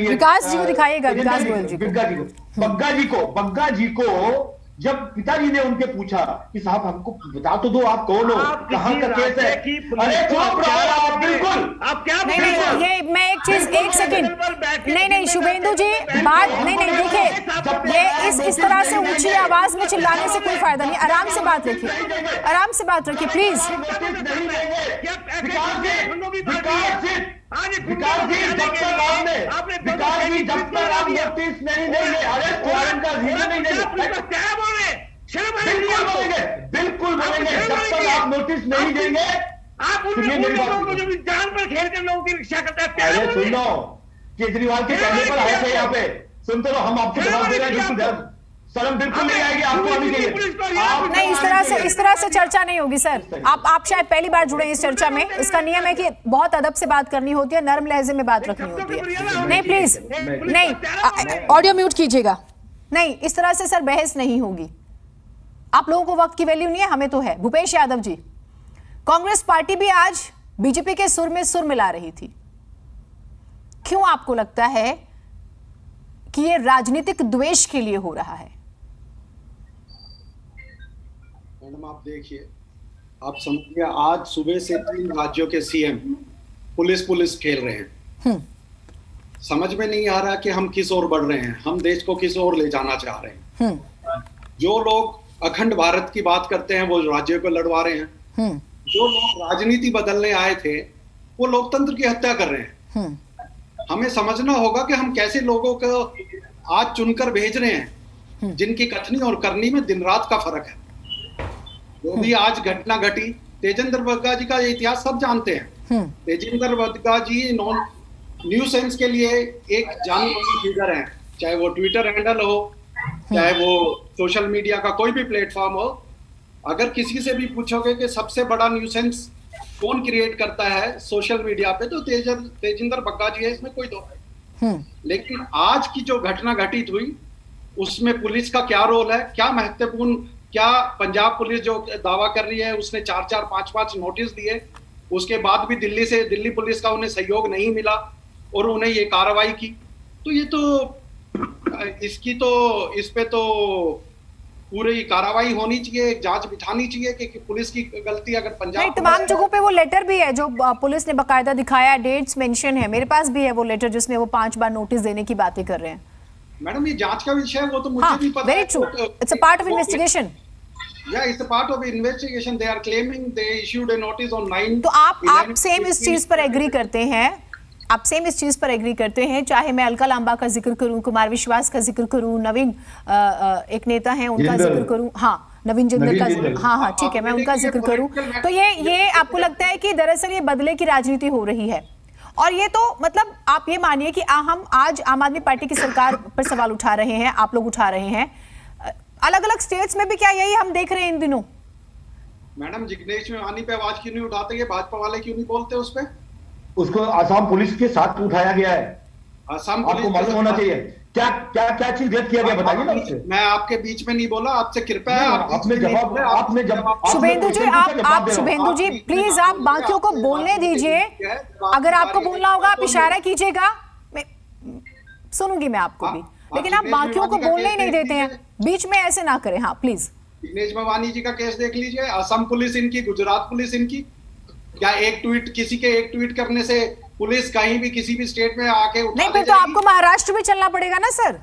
विकास जी को दिखाइएगा, विकास गोयल जी, बग्गा जी को जब पिताजी ने उनके पूछा कि साहब हमको बता तो दो आप कौन हो, कहां का केस है, अरे चुप रहो आप, बिल्कुल आप क्या नहीं, ये मैं एक चीज, एक सेकंड, नहीं शुभेंदु जी, बात नहीं, देखिए, ये इस तरह से ऊंची आवाज में चिल्लाने से कोई फायदा नहीं। आराम से बात रखिए, आराम से बात रखिए प्लीज। विकास जी, जब तक आप नोटिस नहीं देंगे, अरेस्ट वारंट का रीजन नहीं देंगे, बिल्कुल बोलेंगे, जब तक आप नोटिस नहीं देंगे आप सुनिए मेरी बात, मुझे जान पर खेल कर लोगों की रक्षा करता है। अरे सुन लो, केजरीवाल के कहने पर आए थे यहाँ पे, सुनते रहो, हम आपको जवाब दे रहे हैं, शर्म बिल्कुल नहीं आएगी आपको, आनी चाहिए। नहीं, इस तरह से चर्चा नहीं होगी सर। आप शायद पहली बार जुड़े इस चर्चा में। इसका नियम है कि बहुत अदब से बात करनी होती है, नर्म लहजे में बात रखनी होती है। नहीं प्लीज, नहीं, ऑडियो म्यूट कीजिएगा। नहीं, इस तरह से सर बहस नहीं होगी। आप लोगों को वक्त की वैल्यू नहीं है, हमें तो है। भूपेश यादव जी, कांग्रेस पार्टी भी आज बीजेपी के सुर में सुर मिला रही थी। क्यों आपको लगता है कि ये राजनीतिक द्वेष के लिए हो रहा है? मैडम आप देखिए, आप समझिए, आज सुबह से 3 राज्यों के सीएम पुलिस खेल रहे हैं। समझ में नहीं आ रहा कि हम किस ओर बढ़ रहे हैं, हम देश को किस ओर ले जाना चाह रहे हैं। जो लोग अखंड भारत की बात करते हैं वो राज्यों को लड़वा रहे हैं। जो लोग राजनीति बदलने आए थे वो लोकतंत्र की हत्या कर रहे हैं। हमें समझना होगा कि हम कैसे लोगों को आज चुनकर भेज रहे हैं, जिनकी कथनी और करनी में दिन रात का फर्क है। जो भी आज घटना घटी, तेजेंद्र बग्गा जी का इतिहास सब जानते हैं। तेजेंद्र बग्गा जी न्यू सेंस के लिए एक जानबूझी फिगर है, चाहे वो ट्विटर हैंडल हो, चाहे वो सोशल मीडिया का कोई भी प्लेटफॉर्म हो। अगर किसी से भी पूछोगे कि सबसे बड़ा न्यूसेंस कौन क्रिएट करता है सोशल मीडिया पे, तो तेजिंदर बग्गा जी है, इसमें कोई दो है। लेकिन आज की जो घटना घटित हुई उसमें पुलिस का क्या रोल है, क्या महत्वपूर्ण, क्या पंजाब पुलिस जो दावा कर रही है उसने 4-4, 5-5 नोटिस दिए, उसके बाद भी दिल्ली पुलिस का उन्हें सहयोग नहीं मिला और उन्हें ये कार्रवाई की, तो ये तो इस पे तो पूरी कार्रवाई होनी चाहिए, एक जांच बिठानी चाहिए कि पुलिस की गलती अगर पंजाब। तमाम जगहों पे वो लेटर भी है जो पुलिस ने बकायदा दिखाया, डेट्स मेंशन है, मेरे पास भी है वो लेटर जिसमें वो 5 बार नोटिस देने की बातें कर रहे हैं। मैडम ये जांच का विषय है, वो तो मुझे भी पता है। Very true, it's a part of investigation. Yeah, it's a part of investigation. They are claiming they issued a notice on 9. तो आप सेम इस चीज पर एग्री करते हैं? आप सेम इस चीज पर एग्री करते हैं, चाहे मैं अलका लांबा का जिक्र करूं, कुमार विश्वास का जिक्र करूं, नवीन एक नेता हैं उनका जिक्र करूं, हाँ नवीन जिंदल का, हाँ ठीक है, मैं उनका जिक्र करूं, तो ये आपको लगता है कि दरअसल ये बदले की राजनीति हो रही है? और ये तो मतलब आप ये मानिए कि हम आज आम आदमी पार्टी की सरकार पर सवाल उठा रहे हैं, आप लोग उठा रहे हैं, अलग अलग स्टेट्स में भी क्या यही हम देख रहे हैं इन दिनों? मैडम जिग्नेश मेवानी पे आवाज क्यों नहीं उठाते, ये भाजपा वाले क्यों नहीं बोलते उस पे? उसको आसाम पुलिस के साथ उठाया गया है, आसाम आपको मालूम होना चाहिए। क्या चीज गलत किया गया बताइए ना मुझसे। मैं आपके बीच में नहीं बोला, आपसे कृपया है, आपने जवाब शुभेंदु जी, आप शुभेंदु जी प्लीज आप बाकियों को बोलने दीजिए, अगर आपको बोलना होगा आप इशारा कीजिएगा, मैं सुनूंगी मैं आपको भी, लेकिन आप बाकियों को बोलने ही नहीं देते हैं, बीच में ऐसे ना करें। हाँ प्लीज। जिग्नेश मेवानी जी का केस देख लीजिए, असम पुलिस इनकी, गुजरात पुलिस इनकी, क्या किसी के एक ट्वीट करने से पुलिस कहीं भी किसी भी स्टेट में आके उठा नहीं, फिर तो आपको महाराष्ट्र में चलना पड़ेगा ना सर।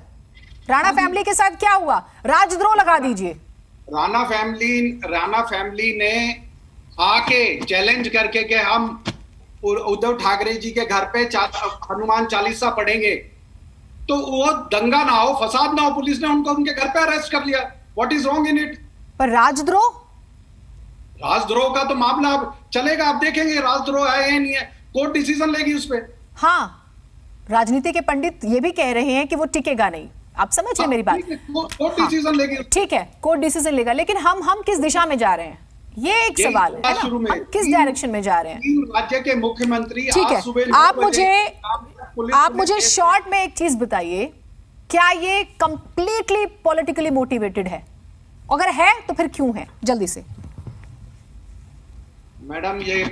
राणा फैमिली के साथ क्या हुआ, राजद्रोह लगा दीजिए। राणा फैमिली ने आके चैलेंज करके कि हम उद्धव ठाकरे जी के घर पे हनुमान चालीसा पढ़ेंगे, तो वो दंगा ना हो, फसाद ना हो, पुलिस ने उनको उनके घर पे अरेस्ट कर लिया। What is wrong in it? पर राजद्रोह का तो मामला अब चलेगा, आप देखेंगे राजद्रोह है या नहीं है, कोर्ट डिसीजन लेगी उस पर। हाँ, राजनीति के पंडित ये भी कह रहे हैं कि वो टिकेगा नहीं, आप समझिए मेरी बात। कोर्ट डिसीजन लेगी, ठीक है, कोर्ट डिसीजन लेगा, लेकिन हम किस दिशा में जा रहे हैं, ये एक सवाल है ना? हम किस डायरेक्शन में जा रहे हैं? 3 राज्य के मुख्यमंत्री, ठीक है, आप मुझे शॉर्ट में एक चीज बताइए, क्या ये कंप्लीटली पॉलिटिकली मोटिवेटेड है? अगर है तो फिर क्यों है? जल्दी से। मैडम ये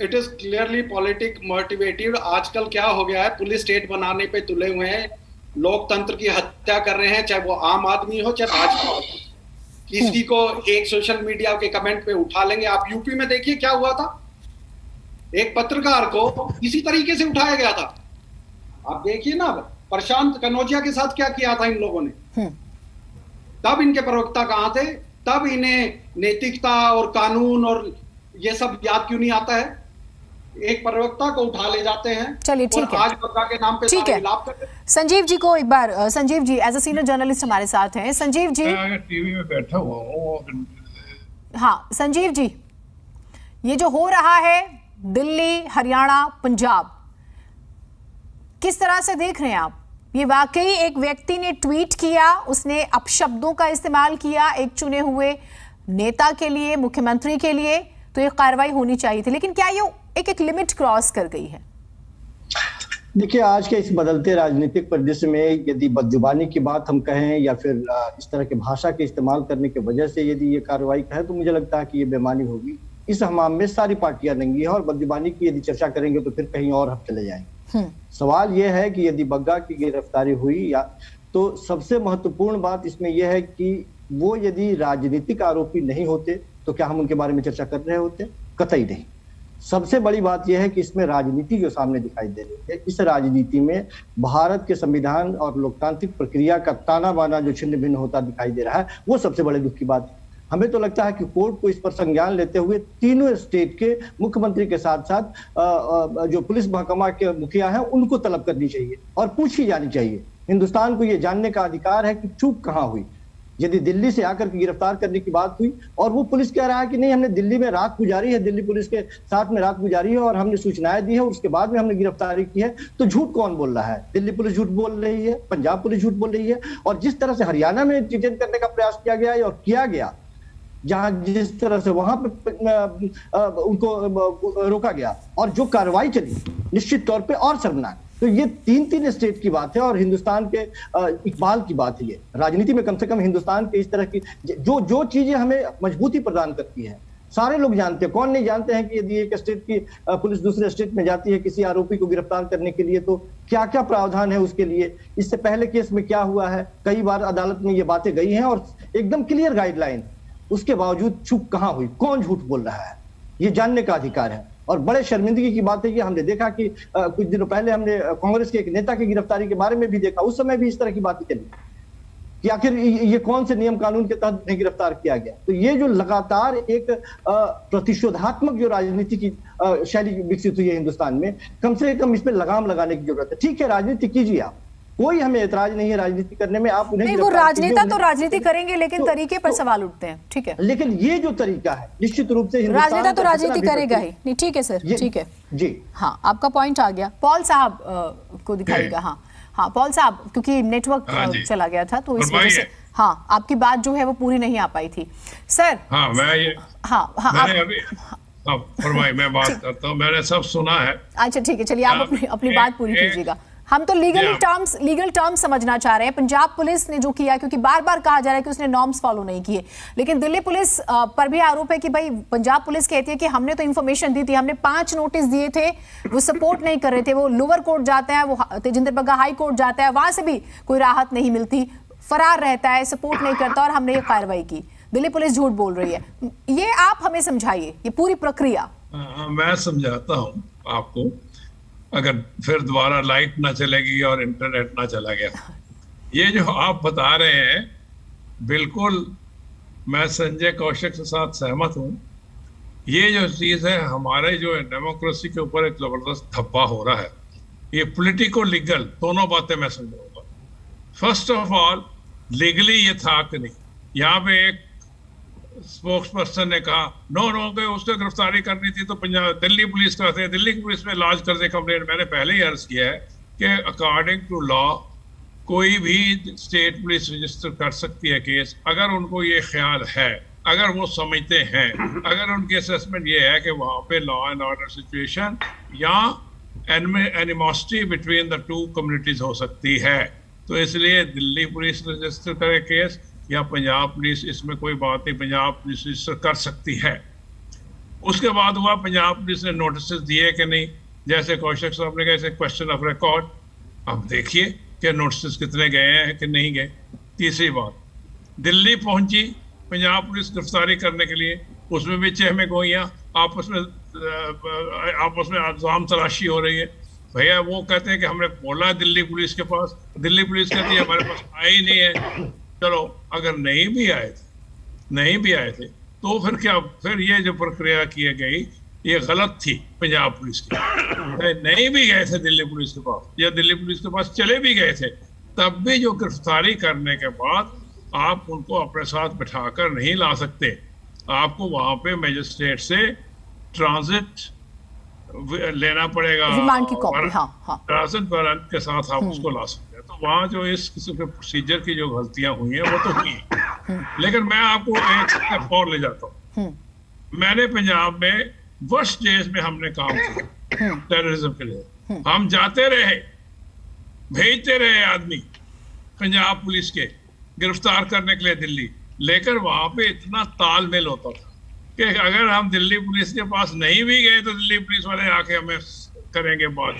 it is clearly politic motivated. आजकल क्या हो गया है, पुलिस स्टेट बनाने पे तुले हुए हैं, लोकतंत्र की हत्या कर रहे हैं, चाहे वो आम आदमी हो चाहे भाजपा हो। किसी को एक सोशल मीडिया के कमेंट पे उठा लेंगे। आप यूपी में देखिए क्या हुआ था, एक पत्रकार को इसी तरीके से उठाया गया था। आप देखिए ना, प्रशांत कनौजिया के साथ क्या किया था इन लोगों ने। तब इनके प्रवक्ता कहां थे, तब इन्हें नैतिकता और कानून और ये सब याद क्यों नहीं आता है? एक प्रवक्ता को उठा ले जाते हैं। चलिए ठीक है, आज बग्गा के नाम पे ठीक है। संजीव जी को एक बार, Sanjeev ji as a senior journalist हमारे साथ हैं। संजीव जी, टीवी में बैठा हुआ हूं। हाँ संजीव जी, ये जो हो रहा है दिल्ली, हरियाणा, पंजाब, किस तरह से देख रहे हैं आप? ये वाकई एक व्यक्ति ने ट्वीट किया, उसने अपशब्दों का इस्तेमाल किया एक चुने हुए नेता के लिए, मुख्यमंत्री के लिए, तो ये कार्रवाई होनी चाहिए थी, लेकिन क्या ये एक लिमिट क्रॉस कर गई है? देखिए, आज के इस बदलते राजनीतिक परिदृश्य में यदि बदजुबानी की बात हम कहें या फिर इस तरह के भाषा के इस्तेमाल करने की वजह से यदि ये कार्रवाई कहें तो मुझे लगता है कि ये बेमानी होगी। इस हमाम में सारी पार्टियां नंगी हैं और बदजुबानी की यदि चर्चा करेंगे तो फिर कहीं और हम चले जाएंगे। सवाल यह है कि यदि बग्गा की गिरफ्तारी हुई या तो सबसे महत्वपूर्ण बात इसमें यह है कि वो यदि राजनीतिक आरोपी नहीं होते तो क्या हम उनके बारे में चर्चा कर रहे होते? कतई नहीं। सबसे बड़ी बात यह है कि इसमें राजनीति जो सामने दिखाई दे रही है, इस राजनीति में भारत के संविधान और लोकतांत्रिक प्रक्रिया का ताना बाना जो छिन्न भिन्न होता दिखाई दे रहा है, वो सबसे बड़े दुख की बात है। हमें तो लगता है कि कोर्ट को इस पर संज्ञान लेते हुए तीनों स्टेट के मुख्यमंत्री के साथ साथ जो पुलिस महकमा के मुखिया हैं उनको तलब करनी चाहिए और पूछी जानी चाहिए। हिंदुस्तान को ये जानने का अधिकार है कि चूक कहाँ हुई। यदि दिल्ली से आकर के गिरफ्तार करने की बात हुई और वो पुलिस कह रहा है कि नहीं, हमने दिल्ली में रात गुजारी है, दिल्ली पुलिस के साथ में रात गुजारी है और हमने सूचनाएं दी है और उसके बाद में हमने गिरफ्तारी की है, तो झूठ कौन बोल रहा है? दिल्ली पुलिस झूठ बोल रही है, पंजाब पुलिस झूठ बोल रही है। और जिस तरह से हरियाणा में डिटेन करने का प्रयास किया गया और किया गया, जहां जिस तरह से वहां पे उनको रोका गया और जो कार्रवाई चली, निश्चित तौर पे और शर्मनाक। तो ये तीन स्टेट की बात है और हिंदुस्तान के इकबाल की बात है। ये राजनीति में कम से कम हिंदुस्तान के इस तरह की जो चीजें हमें मजबूती प्रदान करती है, सारे लोग जानते हैं। कौन नहीं जानते हैं कि यदि एक स्टेट की पुलिस दूसरे स्टेट में जाती है किसी आरोपी को गिरफ्तार करने के लिए तो क्या क्या प्रावधान है उसके लिए। इससे पहले केस में क्या हुआ है, कई बार अदालत में ये बातें गई हैं और एकदम क्लियर गाइडलाइन। उसके बावजूद चूक कहां हुई, कौन झूठ बोल रहा है, ये जानने का अधिकार है। और बड़े शर्मिंदगी की बात है कि हमने देखा कि कुछ दिनों पहले हमने कांग्रेस के एक नेता की गिरफ्तारी के बारे में भी देखा, उस समय भी इस तरह की बातें चली कि आखिर ये कौन से नियम कानून के तहत नहीं गिरफ्तार किया गया। तो ये जो लगातार एक प्रतिशोधात्मक जो राजनीति की शैली विकसित हुई है हिंदुस्तान में, कम से कम इस पर लगाम लगाने की जरूरत है। ठीक है, राजनीति कीजिए आप, कोई हमें एतराज नहीं है राजनीति करने में। आप नहीं, वो राजनेता तो राजनीति करेंगे लेकिन तरीके पर सवाल उठते हैं। ठीक है, लेकिन ये जो तरीका है निश्चित रूप से राजनेता तो राजनीति करेगा ही नहीं। ठीक है सर, ठीक है जी, हाँ, आपका पॉइंट आ गया। पॉल साहब को दिखाएगा। हाँ पॉल साहब, क्योंकि नेटवर्क चला गया था तो इस वजह से हाँ आपकी बात जो है वो पूरी नहीं आ पाई थी सर। हाँ मैं ये फरमाइए, मैं बात करता हूँ, मैंने सब सुना है। अच्छा ठीक है, चलिए आप अपनी बात पूरी कीजिएगा। हम तो लीगल टर्म्स समझना चाह रहे हैं। पंजाब पुलिस ने जो किया, क्योंकि बार बार कहा जा रहा है कि उसने नॉर्म्स फॉलो नहीं किए, लेकिन दिल्ली पुलिस पर भी आरोप है कि भाई पंजाब पुलिस कहती है कि हमने तो इंफॉर्मेशन दी थी, हमने 5 नोटिस दिए थे, वो सपोर्ट नहीं कर रहे थे। वो लोअर कोर्ट जाता है, वो तेजिंदर बग्गा हाई कोर्ट जाता है, वहां से भी कोई राहत नहीं मिलती, फरार रहता है, सपोर्ट नहीं करता और हमने ये कार्रवाई की। दिल्ली पुलिस झूठ बोल रही है। ये आप हमें समझाइए ये पूरी प्रक्रिया। मैं समझाता हूँ आपको, अगर फिर दोबारा लाइट ना चलेगी और इंटरनेट ना चला गया। ये जो आप बता रहे हैं, बिल्कुल मैं संजय कौशिक के साथ सहमत हूँ। ये जो चीज़ है, हमारे जो डेमोक्रेसी के ऊपर एक जबरदस्त धब्बा हो रहा है। ये पॉलिटिको लीगल दोनों बातें मैं समझाऊंगा। फर्स्ट ऑफ ऑल, लीगली ये था कि नहीं। यहाँ पे एक स्पोक्स पर्सन ने कहा नो के उसको गिरफ्तारी करनी थी तो दिल्ली पुलिस करते हैं, दिल्ली पुलिस में लॉन्च कर दे कंप्लेंट। मैंने पहले ही अर्ज किया है कि अकॉर्डिंग टू लॉ कोई भी स्टेट पुलिस रजिस्टर कर सकती है केस, अगर उनको ये ख्याल है, अगर वो समझते हैं, अगर उनकी असेसमेंट ये है कि वहाँ पे लॉ एंड ऑर्डर सिचुएशन या animosity between the two communities हो सकती है। तो इसलिए दिल्ली पुलिस रजिस्टर करे केस या पंजाब पुलिस, इसमें कोई बात नहीं, पंजाब पुलिस रजिस्टर कर सकती है। उसके बाद हुआ पंजाब पुलिस ने नोटिस दिए कि नहीं, जैसे कौशिक साहब ने कहा इसे क्वेश्चन ऑफ रिकॉर्ड। अब देखिए कि नोटिस कितने गए हैं कि नहीं गए। तीसरी बात, दिल्ली पहुंची पंजाब पुलिस गिरफ्तारी करने के लिए, उसमें भी चहमे गोइयाँ, आपस में इल्जाम तलाशी हो रही है। भैया वो कहते हैं कि हमने बोला दिल्ली पुलिस के पास, दिल्ली पुलिस कहती है हमारे पास आई नहीं है। चलो अगर नहीं भी आए थे तो फिर क्या, फिर ये जो प्रक्रिया की गई ये गलत थी पंजाब पुलिस की। नहीं भी गए थे दिल्ली पुलिस के पास या दिल्ली पुलिस के पास चले भी गए थे, तब भी जो गिरफ्तारी करने के बाद आप उनको अपने साथ बिठाकर नहीं ला सकते। आपको वहां पे मजिस्ट्रेट से ट्रांजिट लेना पड़ेगा, रिमांड की कॉपी, हाँ हाँ, ट्रांजिट वारंट के साथ आप उसको ला सकते हैं। तो वहाँ जो इस किस्म के प्रोसीजर की जो गलतियां हुई हैं वो तो हुई हैं। लेकिन मैं आपको एक स्टेप और ले जाता हूँ। मैंने पंजाब में वर्स्ट डेज में हमने काम किया टेररिज्म के लिए। हम जाते रहे, भेजते रहे आदमी पंजाब पुलिस के गिरफ्तार करने के लिए दिल्ली, लेकर वहां पे इतना तालमेल होता था कि अगर हम दिल्ली पुलिस के पास नहीं भी गए तो दिल्ली पुलिस वाले आके हमें करेंगे बात।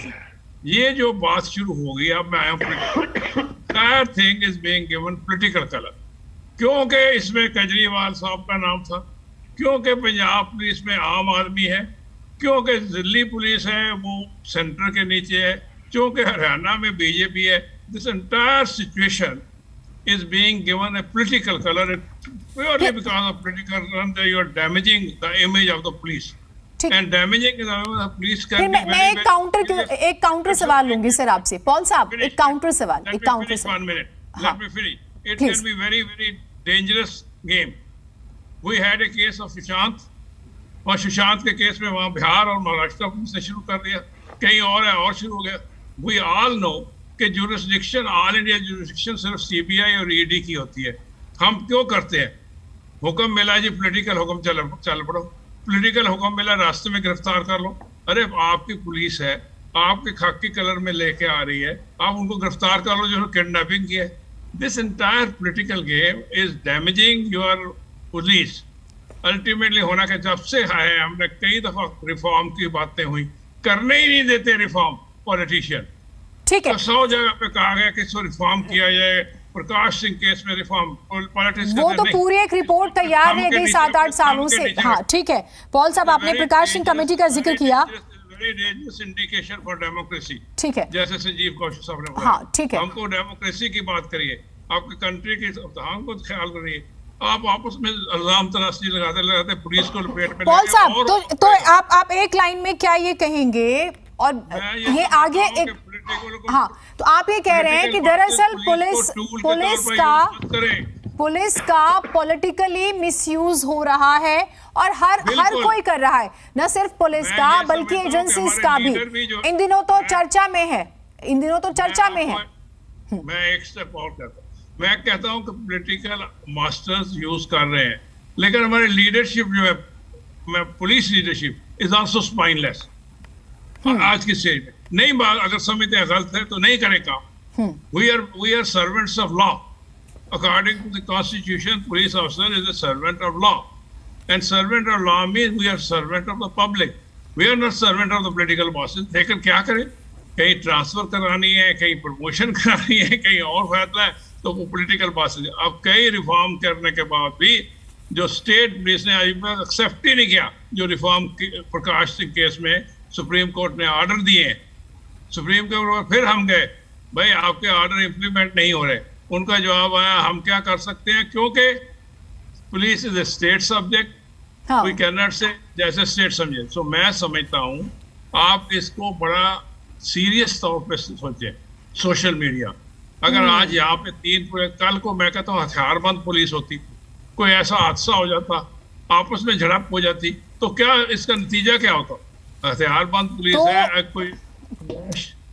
ये जो बात शुरू हो गई, अब मैं entire thing is being given political colour, क्योंकि इसमें केजरीवाल साहब का नाम था, क्योंकि पंजाब पुलिस में आम आदमी है, क्योंकि दिल्ली पुलिस है वो सेंटर के नीचे है, क्योंकि हरियाणा में बीजेपी है। This entire situation is being given a political color purely because of political run that you are damaging the image of the police and damaging the police can be मैं एक counter सवाल लूंगी sir आपसे, Paul साहब, एक counter सवाल। One minute, let me finish. It can be very very dangerous game. We had a case of Sushant, और सुशांत के केस में वहाँ बिहार और महाराष्ट्र पुलिस ने शुरू कर दिया, कहीं और है और शुरू हो गया। We all know कि जुरिस्डिक्शन, ऑल इंडिया जुरिस्डिक्शन सिर्फ सीबीआई और ईडी की होती है। हम क्यों करते हैं? हुक्म मिला जी, पॉलिटिकल हुक्म चल पड़ो, पॉलिटिकल हुक्म मिला, रास्ते में गिरफ्तार कर लो। अरे आपकी पुलिस है, आपके खाकी कलर में लेके आ रही है, आप उनको गिरफ्तार कर लो जो किडनैपिंग की है। This entire political game is damaging your police. Ultimately होना कि जब से है, हमने कई दफा रिफॉर्म की बातें हुई, करने ही नहीं देते रिफॉर्म पॉलिटिशियन। ठीक है, 100 जगह पे कहा गया कि इसको रिफॉर्म किया जाए, प्रकाश सिंह केस में रिफॉर्म, पॉलिटिक्स वो तो पूरी एक रिपोर्ट तैयार रह गई 7-8 सालों से। हाँ ठीक है, पॉल साहब, आपने प्रकाश सिंह कमेटी का जिक्र किया, इंडिकेशन फॉर डेमोक्रेसी, ठीक है, जैसे संजीव कौशल साहब ने बोला। हाँ ठीक है, हमको डेमोक्रेसी की बात करिए, आपकी कंट्री की हमको ख्याल करिए। आप आपस में इल्जाम तराशी लगाते पुलिस को लपेट में। पॉल साहब, तो आप एक लाइन में क्या ये कहेंगे, और ये आगे एक, हाँ, तो आप ये कह रहे हैं कि दरअसल पुलिस का पॉलिटिकली मिसयूज हो रहा है, और हर कोई कर रहा है, न सिर्फ पुलिस का बल्कि एजेंसीज का भी। इन दिनों तो चर्चा में है, मैं एक स्टेप और कहता हूँ, मैं कहता हूँ कि पॉलिटिकल मास्टर्स यूज कर रहे हैं, लेकिन हमारी लीडरशिप जो है, police leadership is also spineless. आज की स्टेज में नहीं, अगर समझते हैं गलत है तो नहीं करें काम। We are servants of law, according to the constitution police officer is a servant of law, and servant of law means we are servant of the public, we are not servant of the political bosses. लेकिन क्या करें, कहीं transfer करानी है, कहीं promotion करानी है, कहीं और फैसला है, तो वो पॉलिटिकल बॉसेस। अब कई रिफॉर्म करने के बाद भी जो स्टेट पुलिस ने अभी तक एक्सेप्ट ही नहीं किया, जो रिफॉर्म प्रकाश सिंह केस में सुप्रीम कोर्ट ने ऑर्डर दिए हैं, सुप्रीम कोर्ट फिर हम गए, भाई आपके ऑर्डर इंप्लीमेंट नहीं हो रहे। उनका जवाब आया, हम क्या कर सकते हैं, क्योंकि police is a state subject, we can not say जैसे स्टेट समझे। सो मैं समझता हूँ आप इसको बड़ा सीरियस तौर पे सोचें। सोशल मीडिया, अगर आज यहाँ पे 3 कल को मैं कहता हूँ हथियारबंद पुलिस होती, कोई ऐसा हादसा हो जाता, आपस में झड़प हो जाती, तो क्या इसका नतीजा क्या होता? हथियारबंद पुलिस है, कोई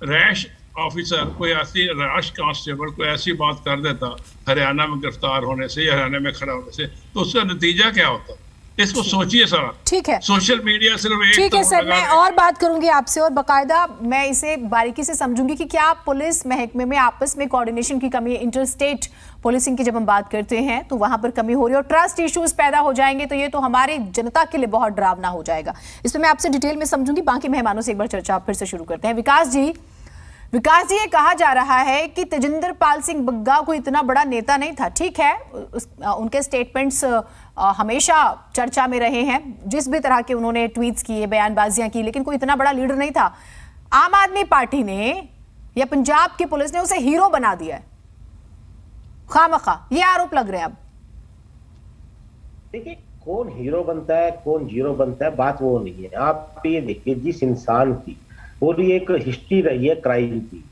रैश ऑफिसर, कोई ऐसी रैश कांस्टेबल कोई ऐसी बात कर देता हरियाणा में गिरफ्तार होने से या हरियाणा में खड़ा होने से, तो उसका नतीजा क्या होता? इसको सोचिए सर। ठीक है, सोशल मीडिया सिर्फ एक, ठीक है सर, मैं और बात करूंगी आपसे, और बकायदा मैं इसे बारीकी से समझूंगी कि क्या पुलिस महकमे में आपस में कोऑर्डिनेशन की कमी है। इंटरस्टेट पुलिसिंग की जब हम बात करते हैं तो वहां पर कमी हो रही है, और ट्रस्ट इश्यूज पैदा हो जाएंगे, तो ये तो हमारी जनता के लिए बहुत डरावना हो जाएगा। इसमें मैं आपसे डिटेल में समझूंगी। बाकी मेहमानों से एक बार चर्चा फिर से शुरू करते हैं। विकास जी, ये कहा जा रहा है कि तेजिंदर पाल सिंह बग्गा कोई इतना बड़ा नेता नहीं था। ठीक है, उनके स्टेटमेंट्स हमेशा चर्चा में रहे हैं, जिस भी तरह के उन्होंने ट्वीट्स किए, बयानबाजियां की, लेकिन कोई इतना बड़ा लीडर नहीं था। आम आदमी पार्टी ने या पंजाब की पुलिस ने उसे हीरो बना दिया है, खामखा, ये आरोप लग रहे हैं। अब देखिए, कौन हीरो बनता है कौन जीरो बनता है, बात वो नहीं है। आप ये देखिए, जिस इंसान की पूरी एक हिस्ट्री रही है क्राइम की,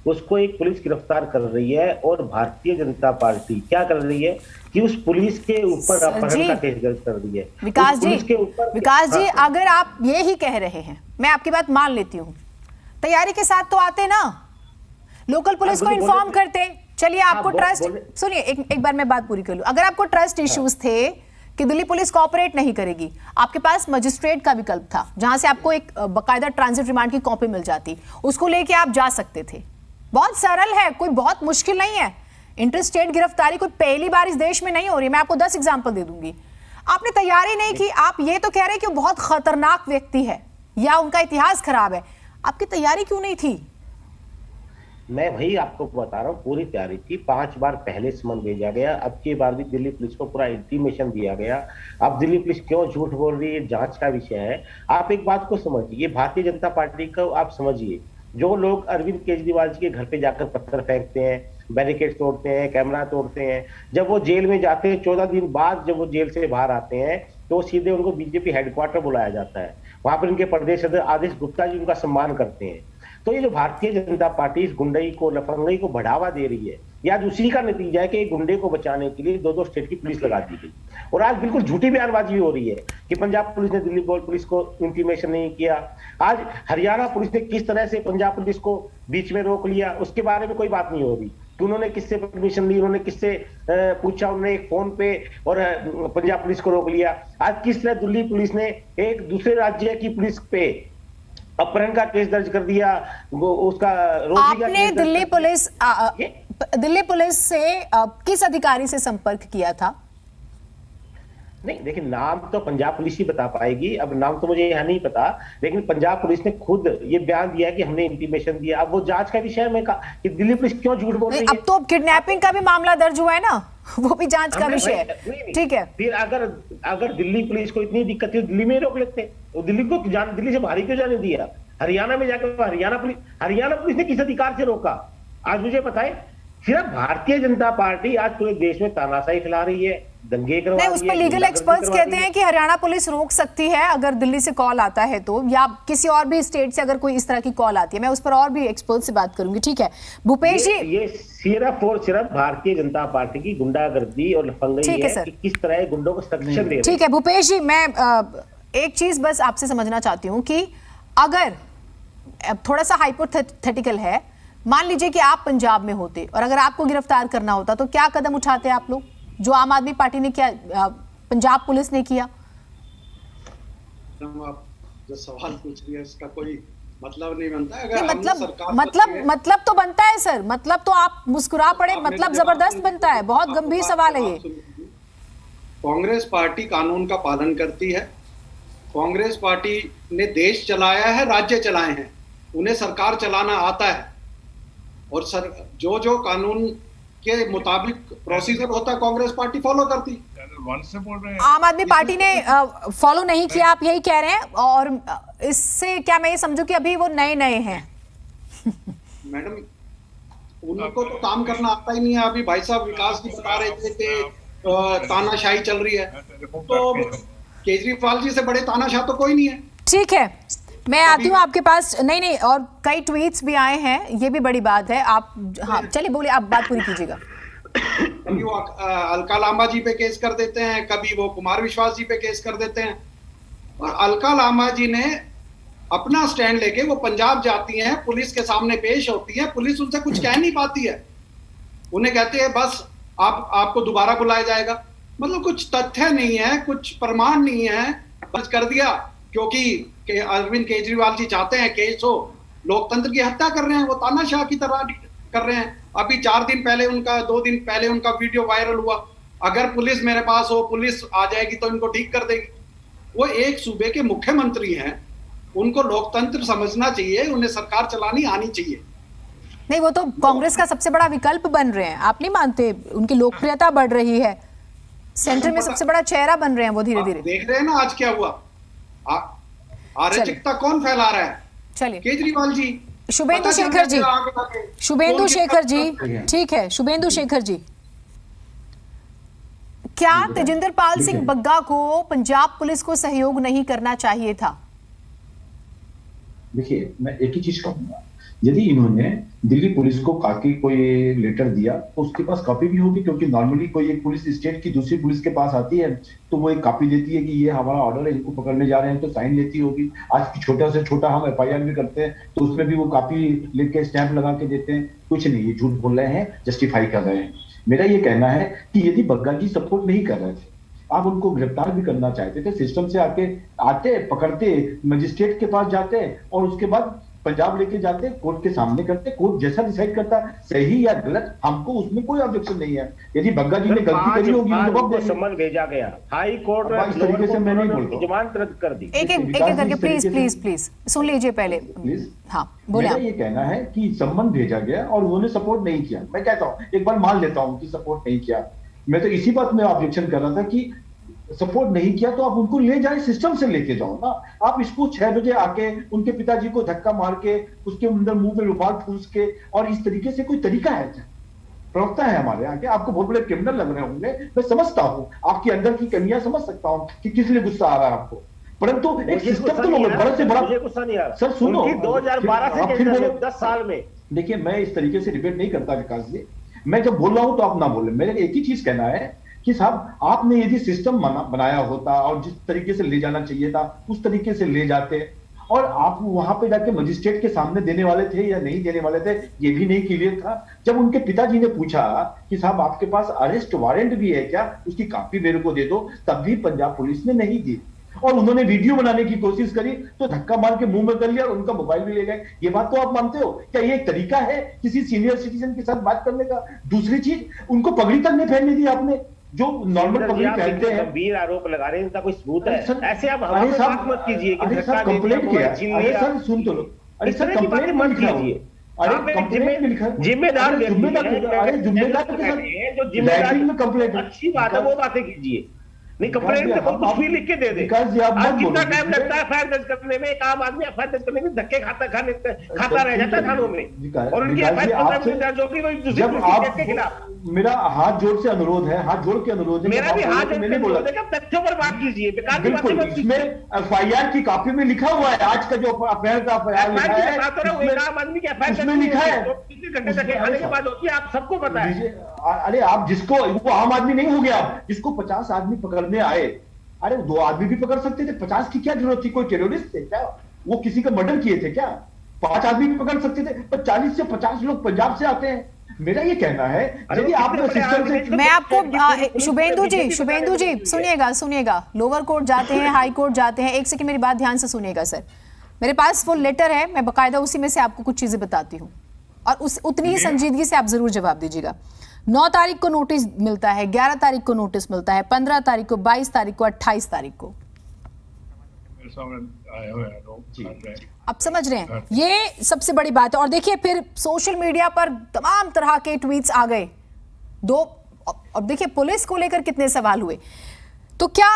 उसको एक पुलिस गिरफ्तार कर रही है और भारतीय जनता पार्टी क्या कर रही है कि उस पुलिस के ऊपर अपहरण का केस दर्ज कर रही है। विकास जी, हाँ, अगर आप ये ही कह रहे हैं, मैं आपकी बात मान लेती हूँ, तैयारी के साथ तो आते ना, लोकल पुलिस को इन्फॉर्म करते। चलिए, आपको ट्रस्ट, सुनिए एक बार मैं बात पूरी कर लूं। अगर आपको ट्रस्ट इश्यूज थे कि दिल्ली पुलिस कोऑपरेट नहीं करेगी, आपके पास मजिस्ट्रेट का विकल्प था जहां से आपको एक बकायदा ट्रांजिट रिमांड की कॉपी मिल जाती, उसको लेके आप जा सकते थे। बहुत सरल है, कोई बहुत मुश्किल नहीं है। इंटरस्टेट गिरफ्तारी कोई पहली बार इस देश में नहीं हो रही। मैं आपको 10 एग्जाम्पल दे दूंगी। आपने तैयारी नहीं की, आप ये तो कह रहे हैं कि वो बहुत खतरनाक व्यक्ति है या उनका इतिहास खराब है, आपकी तैयारी क्यों नहीं थी? मैं वही आपको बता रहा हूँ, पूरी तैयारी थी। 5 बार पहले समन भेजा गया, अब की बार भी दिल्ली पुलिस को पूरा इंटीमेशन दिया गया। अब दिल्ली पुलिस क्यों झूठ बोल रही है, जांच का विषय है। आप एक बात को समझिए, भारतीय जनता पार्टी को आप समझिए, जो लोग अरविंद केजरीवाल जी के घर पे जाकर पत्थर फेंकते हैं, बैरिकेड तोड़ते हैं, कैमरा तोड़ते हैं, जब वो जेल में जाते हैं 14 दिन बाद जब वो जेल से बाहर आते हैं तो सीधे उनको बीजेपी हेडक्वार्टर बुलाया जाता है। वहां पर उनके प्रदेश अध्यक्ष आदेश गुप्ता जी उनका सम्मान करते हैं। तो ये जो भारतीय जनता पार्टी इस गुंडई को, लफंगई को बढ़ावा दे रही है, या उसी का नतीजा है कि गुंडे को बचाने के लिए 2-2 स्टेट की पुलिस लगा दी गई। और आज बिल्कुल झूठी बयानबाजी हो रही है कि पंजाब पुलिस ने दिल्ली पुलिस को इंटीमेशन नहीं किया। आज हरियाणा पुलिस ने किस तरह से पंजाब पुलिस को बीच में रोक लिया, उसके बारे में कोई बात नहीं हो रही कि उन्होंने किससे परमिशन ली, उन्होंने किससे पूछा, उन्होंने एक फोन पे और पंजाब पुलिस को रोक लिया। आज किस तरह दिल्ली पुलिस ने एक दूसरे राज्य की पुलिस पे अपहरण का केस दर्ज कर दिया, उसका रोजी का आपने दिल्ली पुलिस से किस अधिकारी से संपर्क किया था? नहीं, देखिए, नाम तो पंजाब पुलिस ही बता पाएगी, अब नाम तो मुझे यहाँ नहीं पता, लेकिन पंजाब पुलिस ने खुद ये बयान दिया कि हमने इंटीमेशन दिया। अब वो जांच का विषय में कहा कि दिल्ली पुलिस क्यों झूठ बोल रही है। अब तो किडनैपिंग का भी मामला दर्ज हुआ है ना, वो भी जांच का विषय है। ठीक है, फिर अगर दिल्ली पुलिस को इतनी दिक्कत थी, दिल्ली में ही रोक लेते। तो दिल्ली से बाहर क्यों जाने दिया? हरियाणा में जाकर हरियाणा पुलिस ने किस अधिकार से रोका? आज मुझे पता है, सिर्फ भारतीय जनता पार्टी आज पूरे देश में तानाशाही फैला रही है, दंगे करवा रही है। उस पर लीगल एक्सपर्ट्स कहते हैं कि हरियाणा पुलिस रोक सकती है अगर दिल्ली से कॉल आता है तो, या किसी और भी स्टेट से अगर कोई इस तरह की कॉल आती है। मैं उस पर और भी एक्सपर्ट से बात करूंगी। ठीक है भूपेश जी, ये सिर्फ और सिर्फ भारतीय जनता पार्टी की गुंडागर्दी और लफंगई है कि किस तरह गुंडों को संरक्षण दे। ठीक है भूपेश जी, मैं एक चीज बस आपसे समझना चाहती हूँ कि अगर थोड़ा सा हाइपोथेटिकल है, मान लीजिए कि आप पंजाब में होते और अगर आपको गिरफ्तार करना होता तो क्या कदम उठाते आप लोग, जो आम आदमी पार्टी ने किया, पंजाब पुलिस ने किया? आप जो सवाल पूछ रही है उसका कोई मतलब नहीं बनता है। अगर मतलब तो बनता है सर, मतलब तो आप मुस्कुरा पड़े, मतलब जबरदस्त बनता है। बहुत गंभीर सवाल है ये। कांग्रेस पार्टी कानून का पालन करती है। कांग्रेस पार्टी ने देश चलाया है, राज्य चलाए हैं, उन्हें सरकार चलाना आता है और जो कानून के मुताबिक प्रोसीजर होता है कांग्रेस पार्टी फॉलो करती। आम आदमी पार्टी ने फॉलो नहीं किया, आप यही कह रहे हैं? और इससे क्या मैं ये समझूं कि अभी वो नए हैं? मैडम, उनको तो काम करना आता ही नहीं है। अभी भाई साहब विकास जी बता रहे थे तानाशाही चल रही है, तो केजरीवाल जी से बड़े तानाशाह तो कोई नहीं है। ठीक है, मैं आती हूँ आपके पास। नहीं, और कई ट्वीट्स भी आए हैं, ये भी बड़ी बात है। आप हाँ चलिए बोलिए, आप बात पूरी कीजिएगा। कभी वो अलका लांबा जी पे केस कर देते हैं, कभी वो कुमार विश्वास जी पे केस कर देते हैं। और अलका लांबा जी ने अपना स्टैंड लेके वो पंजाब जाती हैं, पुलिस के सामने पेश होती है, पुलिस उनसे कुछ कह नहीं पाती है, उन्हें कहते हैं बस आपको दोबारा बुलाया जाएगा। मतलब कुछ तथ्य नहीं है, कुछ प्रमाण नहीं है, बस कर दिया क्योंकि अरविंद केजरीवाल जी चाहते हैं केस हो। लोकतंत्र की हत्या कर रहे हैं, वो तानाशाह की तरह कर रहे हैं। अभी 2 दिन पहले उनका वीडियो वायरल हुआ। अगर पुलिस मेरे पास हो, पुलिस आ जाएगी तो इनको ठीक कर देगी। वो एक सूबे के मुख्यमंत्री हैं, उनको लोकतंत्र समझना चाहिए, उन्हें सरकार चलानी आनी चाहिए। नहीं, वो तो कांग्रेस का सबसे बड़ा विकल्प बन रहे हैं, आप नहीं मानते? उनकी लोकप्रियता बढ़ रही है, सेंटर में सबसे बड़ा चेहरा बन रहे हैं वो धीरे-धीरे। देख रहे हैं ना आज क्या हुआ, अराजकता कौन फैला रहा है? चलिए, केजरीवाल जी, शुभेंदु शेखर जी, ठीक है, शुभेंदु शेखर जी, क्या तेजिंदर पाल सिंह बग्गा को पंजाब पुलिस को सहयोग नहीं करना चाहिए था? देखिए, मैं एक ही चीज कहूंगा, यदि इन्होंने दिल्ली पुलिस को काफी कोई लेटर दिया तो उसके पास कॉपी भी होगी, क्योंकि नॉर्मली कोई एक पुलिस स्टेट की दूसरी पुलिस के पास आती है तो वो एक कॉपी देती है कि ये हमारा ऑर्डर है, इनको पकड़ने जा रहे हैं, तो साइन लेती होगी। आज की छोटा से छोटा हम FIR भी करते हैं तो उसमें भी वो कॉपी लेके स्टैंप लगा के देते हैं। कुछ नहीं, ये झूठ बोल रहे हैं, जस्टिफाई कर रहे हैं। मेरा ये कहना है कि यदि बग्गा जी सपोर्ट नहीं कर रहे थे, आप उनको गिरफ्तार भी करना चाहते थे, सिस्टम से आते पकड़ते, मजिस्ट्रेट के पास जाते और उसके बाद पंजाब लेके जाते, कोर्ट के सामने करते, कोर्ट जैसा डिसाइड करता सही या गलत, हमको उसमें कोई ऑब्जेक्शन नहीं है। यदि बग्गा जी ने गलती करी होगी उनको सम्मन भेजा गया, हाई कोर्ट इस तरीके से मैं नहीं बोलता, जमानत रद्द कर दी। एक करके प्लीज सुन लीजिए पहले। प्लीज, हाँ बोले। मेरा ये कहना है कि सम्मन भेजा गया और उन्होंने सपोर्ट नहीं किया। मैं कहता हूँ, एक बार मान लेता हूँ कि सपोर्ट नहीं किया, मैं तो इसी बात में ऑब्जेक्शन कर रहा था कि सपोर्ट नहीं किया तो आप उनको ले जाए, सिस्टम से लेके जाओ ना। आप इसको 6 बजे आके उनके पिताजी को धक्का मार के उसके अंदर मुंह पे रुमाल ठूस के, और इस तरीके से कोई तरीका है क्या? प्रवक्ता है हमारे यहाँ के, आपको बहुत बड़े क्रिमिनल लग रहे होंगे, मैं समझता हूँ, आपके अंदर की कमियां समझ सकता हूँ कि किस लिए गुस्सा आ रहा है आपको, परंतु एक सिस्टम तो बड़े से बड़ा गुस्सा नहीं आ रहा। सर सुनो, 2012 से 10 साल में। देखिए, मैं इस तरीके से डिबेट नहीं करता विकास जी, मैं जब बोल रहा हूं तो आप ना बोले। मेरे एक ही चीज कहना है कि साहब, आपने यदि सिस्टम बनाया होता और जिस तरीके से ले जाना चाहिए था उस तरीके से ले जाते, और आप वहां पे जाके मजिस्ट्रेट के सामने देने वाले थे या नहीं देने वाले थे ये भी नहीं क्लियर था। जब उनके पिताजी ने पूछा कि साहब आपके पास अरेस्ट वारंट भी है क्या, उसकी कॉपी मेरे को दे दो, तब भी पंजाब पुलिस ने नहीं दी, और उन्होंने वीडियो बनाने की कोशिश करी तो धक्का मार के मुंह में कर लिया और उनका मोबाइल भी ले गए। ये बात तो आप मानते हो? क्या ये एक तरीका है किसी सीनियर सिटीजन के साथ बात करने का? दूसरी चीज, उनको पगड़ी तक नहीं पहनने दी आपने, जो नॉर्मल पगड़ी पहनते हैं। गंभीर आरोप लगा रहे हैं, इनका कोई सबूत है? ऐसे आप अरे बात मत कीजिए कि कंप्लेंट किया। अरे सर सुन तो लो, अरे सर कंप्लेंट मत कीजिए। अरे कंप्लेंट में लिखा, जिम्मेदार अरे जिम्मेदार के साथ जो जिम्मेदार में कंप्लेंट, अच्छी बात है, वो बातें कीजिए। नहीं, कंप्लेंट में कुछ भी लिख के दे दे। आज कितना टाइम लगता है FIR दर्ज करने में? एक आम आदमी FIR दर्ज करने में धक्के खाता रह जाता है थानों में, और उनकी FIR दर्ज होगी कोई दूसरी पुलिस के खिलाफ। मेरा हाथ जोड़ से अनुरोध है, हाथ जोड़ के अनुरोध है, मेरा भी हाथ जोड़ के अनुरोध है कि तथ्यों पर बात कीजिए, बेकार की बातें मत कीजिए। इसमें FIR की कॉपी में लिखा हुआ है, आज का जो अप्रैल का FIR लिखा है, आम आदमी की FIR उसमें लिखा है, कितने घंटे धक्के खाने के बाद होती है, आप सबको पता है। अरे आप जिसको, वो आम आदमी नहीं हो गया, जिसको 50 आदमी पकड़ने आए, अरे 2 आदमी भी पकड़ सकते थे, 50 की क्या जरूरत थी? कोई टेररिस्ट थे क्या? वो किसी का मर्डर किए थे क्या? 5 आदमी भी पकड़ सकते थे, पर 40 से 50 लोग पंजाब से आते हैं। मेरा ये कहना है, यदि आपने सिस्टम से, मैं आपको शुभेंदु जी सुनिएगा, लोअर कोर्ट जाते हैं, हाई कोर्ट जाते हैं, एक सेकंड मेरी बात ध्यान से सुनिएगा सर। मेरे पास वो लेटर है, मैं बकायदा उसी में से आपको कुछ चीजें बताती हूँ, और उतनी ही संजीदगी से आप जरूर जवाब दीजिएगा। 9 तारीख को नोटिस मिलता है, 11 तारीख को नोटिस मिलता है, 15 तारीख को, 22 तारीख को, 28 तारीख को। आप समझ रहे हैं, ये सबसे बड़ी बात है। और देखिए फिर सोशल मीडिया पर तमाम तरह के ट्वीट्स आ गए और देखिए पुलिस को लेकर कितने सवाल हुए। तो क्या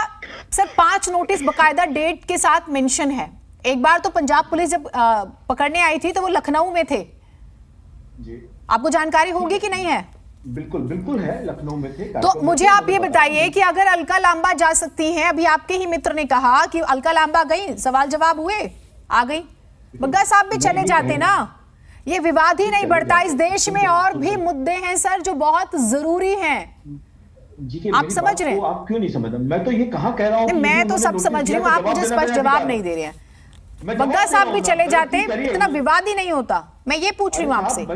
सर 5 नोटिस बकायदा डेट के साथ मेंशन है। एक बार तो पंजाब पुलिस जब पकड़ने आई थी तो वो लखनऊ में थे जी, आपको जानकारी होगी कि नहीं है? बिल्कुल है, लखनऊ में थे। तो मुझे आप ये बताइए कि अगर अलका लांबा जा सकती हैं, अभी आपके ही मित्र ने कहा कि अलका लांबा गई, सवाल जवाब हुए, आ गई, बग्गा साहब भी चले जाते ना, ये विवाद ही नहीं बढ़ता। इस देश में और भी मुद्दे हैं सर जो बहुत जरूरी हैं, आप समझ रहे हैं? आप क्यों नहीं समझ रहे? मैं तो ये कहाँ कह रहा हूँ, मैं तो सब समझ रही हूँ, आप मुझे स्पष्ट जवाब नहीं दे रहे हैं। बग्गा साहब भी चले जाते, इतना विवाद ही नहीं होता, मैं ये पूछ रही हूँ आपसे।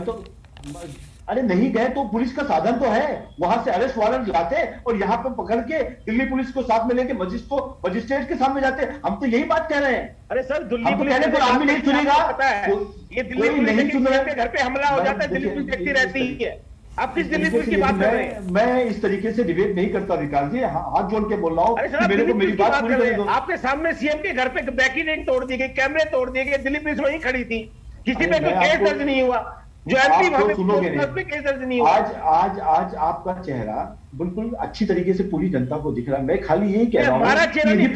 अरे नहीं गए तो पुलिस का साधन तो है, वहां से अरेस्ट वारंट लाते और यहाँ पे पकड़ के दिल्ली पुलिस को साथ में लेके मजिस्ट्रेट के सामने जाते। हम तो यही बात कह रहे हैं। अरे सर, दिल्ली पुलिस कहने पर आदमी नहीं सुनेगा, पता है ये दिल्ली पुलिस नहीं सुन रहे, घर पे हमला हो जाता है, दिल्ली पुलिस देखती रहती है। आप किस दिल्ली पुलिस की बात कर रहे हैं? मैं इस तरीके से डिबेट नहीं करता विकास जी, हाथ जोड़ के बोल रहा हूँ, मेरे को मेरी बात पूरी करने दो। आपके सामने सीएम के घर पे बैरिकेड तोड़ दी गई, कैमरे तोड़ दिए गए, दिल्ली पुलिस वहीं खड़ी थी, किसी पे कोई केस दर्ज नहीं हुआ, जो एमपी वहां पे केस दर्ज नहीं हुआ। आज आपका चेहरा बिल्कुल अच्छी तरीके से पूरी जनता को दिख रहा है। मैं खाली यही कह रहा हूँ, हमारा चेहरा नहीं,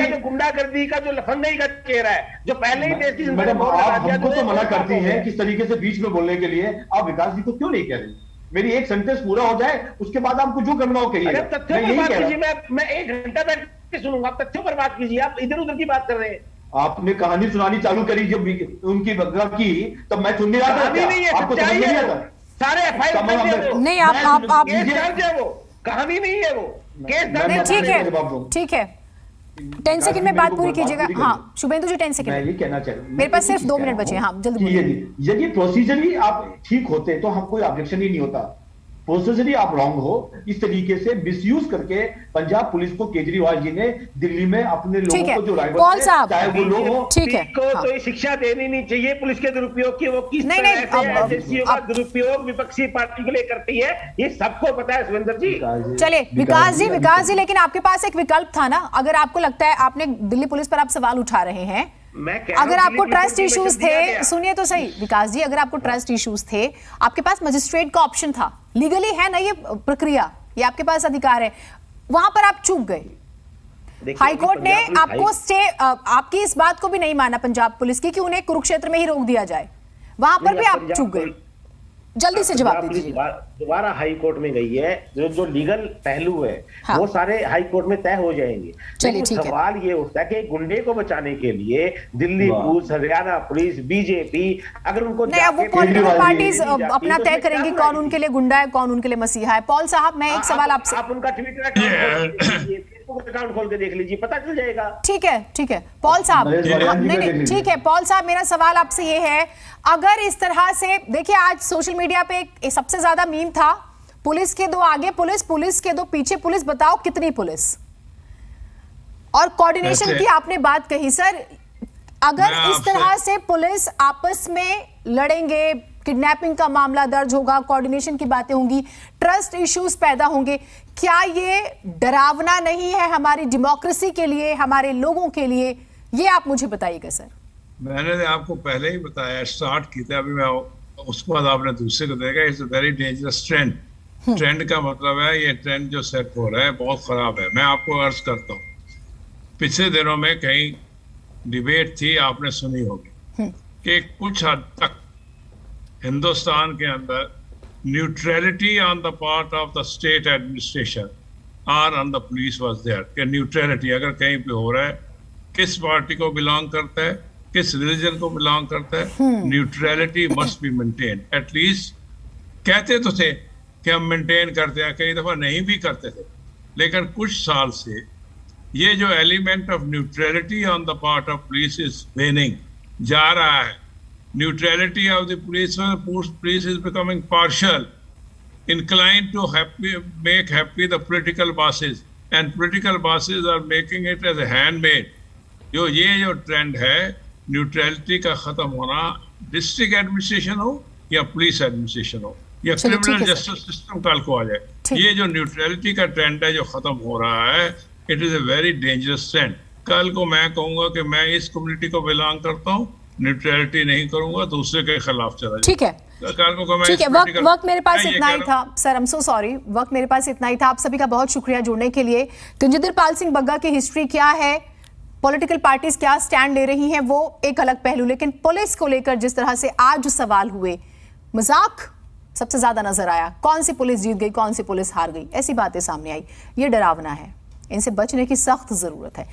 जो गुंडागर्दी का जो लखनऊ का चेहरा है, जो पहले ही देश की मैडम आप हमको तो मना करती हैं किस तरीके से बीच में बोलने के लिए, आप विकास जी को क्यों नहीं कह रही? मेरी एक सेंटेंस पूरा हो जाए, उसके बाद आपको जो करना हो कहिए। तथ्यों पर बात कीजिए, मैं 1 घंटा बैठ के सुनूंगा, आप तथ्यों पर बात कीजिए, आप इधर उधर की बात कर रहे हैं। आपने कहानी सुनानी चालू करी जब उनकी बदला की, तब मैं सुन नहीं रहा था। नहीं है, आपको समझ नहीं आता? सारे एफआईआर नहीं, आप वो कहानी नहीं है, वो केस नहीं, ठीक है 10 सेकंड में बात पूरी कीजिएगा। हाँ शुभेंदु जी 10 सेकंड। मैं ये कहना चाहता हूँ, मेरे पास सिर्फ 2 मिनट बचे हैं। हाँ जल्दी। यदि प्रोसीजरली आप ठीक होते तो हम कोई ऑब्जेक्शन ही नहीं होता। प्रोसीजरली आप रॉन्ग हो, इस तरीके से मिसयूज करके पंजाब पुलिस को केजरीवाल जी ने दिल्ली में अपने लोगों को जो राइवल पॉल साहब, चाहे वो लोग हो, ठीक है, को तो ये शिक्षा देनी नहीं चाहिए पुलिस के दुरुपयोग की। वो किस नहीं, तरह से एजेंसियों का अब दुरुपयोग विपक्षी पार्टी के लिए करती है, ये सबको पता है सुरेंद्र जी। चलिए विकास जी, लेकिन आपके पास एक विकल्प था ना। अगर आपको लगता है, आपने दिल्ली पुलिस पर आप सवाल उठा रहे हैं, अगर आपको ट्रस्ट इश्यूज थे, सुनिए तो सही विकास जी, अगर आपको ट्रस्ट इश्यूज थे, आपके पास मजिस्ट्रेट का ऑप्शन था, लीगली है ना ये प्रक्रिया, ये आपके पास अधिकार है, वहां पर आप चूक गए। हाईकोर्ट ने आपको स्टे, आपकी इस बात को भी नहीं माना पंजाब पुलिस की कि उन्हें कुरुक्षेत्र में ही रोक दिया जाए, वहां पर भी आप चूक गए। जल्दी से जवाब दीजिए। दोबारा हाई कोर्ट में गई है, जो लीगल पहलू है हाँ। वो सारे हाई कोर्ट में तय हो जाएंगे। चलिए ठीक है। सवाल ये उठता है कि गुंडे को बचाने के लिए Delhi police, Haryana police, BJP, अगर उनको नहीं, अब वो पॉलिटिकल पार्टीज अपना तय करेंगी कौन उनके लिए गुंडा है, कौन उनके लिए मसीहा है। पॉल साहब, मैं एक सवाल आपसे, आप उनका ट्विटर अकाउंट खोल के देख लीजिए, पता चल जाएगा। ठीक है पॉल साहब, नहीं ठीक है पॉल साहब, मेरा सवाल आपसे ये है, अगर इस तरह से देखिए, आज सोशल मीडिया पे एक सबसे ज्यादा मीम था, पुलिस के दो आगे पुलिस, पुलिस के दो पीछे पुलिस, बताओ कितनी पुलिस। और कोऑर्डिनेशन की आपने बात कही सर, अगर इस तरह से पुलिस आपस में लड़ेंगे, किडनैपिंग का मामला दर्ज होगा, कोऑर्डिनेशन की बातें होंगी, ट्रस्ट इश्यूज पैदा होंगे, क्या ये डरावना नहीं है हमारी डेमोक्रेसी के लिए, हमारे लोगों के लिए? ये आप मुझे बताइएगा सर। मैंने आपको पहले ही बताया, स्टार्ट की थी, अभी मैं उसके बाद आपने दूसरे को देखा। It's a very dangerous trend. Trend का मतलब है ये ट्रेंड जो सेट हो रहा है बहुत खराब है। मैं आपको अर्ज करता हूँ, पिछले दिनों में कहीं डिबेट थी, आपने सुनी होगी कि कुछ हद तक हिंदुस्तान के अंदर neutrality on the part of the state administration और on the police was there, कि न्यूट्रलिटी अगर कहीं पे हो रहा है, किस पार्टी को बिलोंग करता है, किस रिलीजन को बिलोंग करता है, neutrality must be maintain. At least कहते तो थे कि हम मेंटेन करते हैं, कई दफा नहीं भी करते थे, लेकिन कुछ साल से ये जो element of neutrality on the part of police is waning जा रहा है। Neutrality of the police is becoming partial, inclined to make happy the political bosses, and political bosses are making it as a handmaid. जो trend है neutrality का खत्म होना, district administration हो या पुलिस एडमिनिस्ट्रेशन हो या क्रिमिनल जस्टिस सिस्टम कल को आ जाए, ये जो न्यूट्रलिटी का ट्रेंड है जो खत्म हो रहा है, it is a very dangerous trend. कल को मैं कहूंगा कि मैं इस कम्युनिटी को बिलोंग करता हूँ, न्यूट्रलिटी नहीं करूंगा, दूसरे के खिलाफ चला जाए। ठीक है, ठीक है, वक्त मेरे पास इतना ही था sir, I am so sorry, वक्त मेरे पास इतना ही था। आप सभी का बहुत शुक्रिया जुड़ने के लिए। तंजिंदर पाल सिंह बग्गा की हिस्ट्री क्या है, पॉलिटिकल पार्टीज क्या स्टैंड ले रही हैं, वो एक अलग पहलू, लेकिन पुलिस को लेकर जिस तरह से आज जो सवाल हुए, मजाक सबसे ज्यादा नजर आया, कौन सी पुलिस जीत गई, कौन सी पुलिस हार गई, ऐसी बातें सामने आई। ये डरावना है, इनसे बचने की सख्त जरूरत है।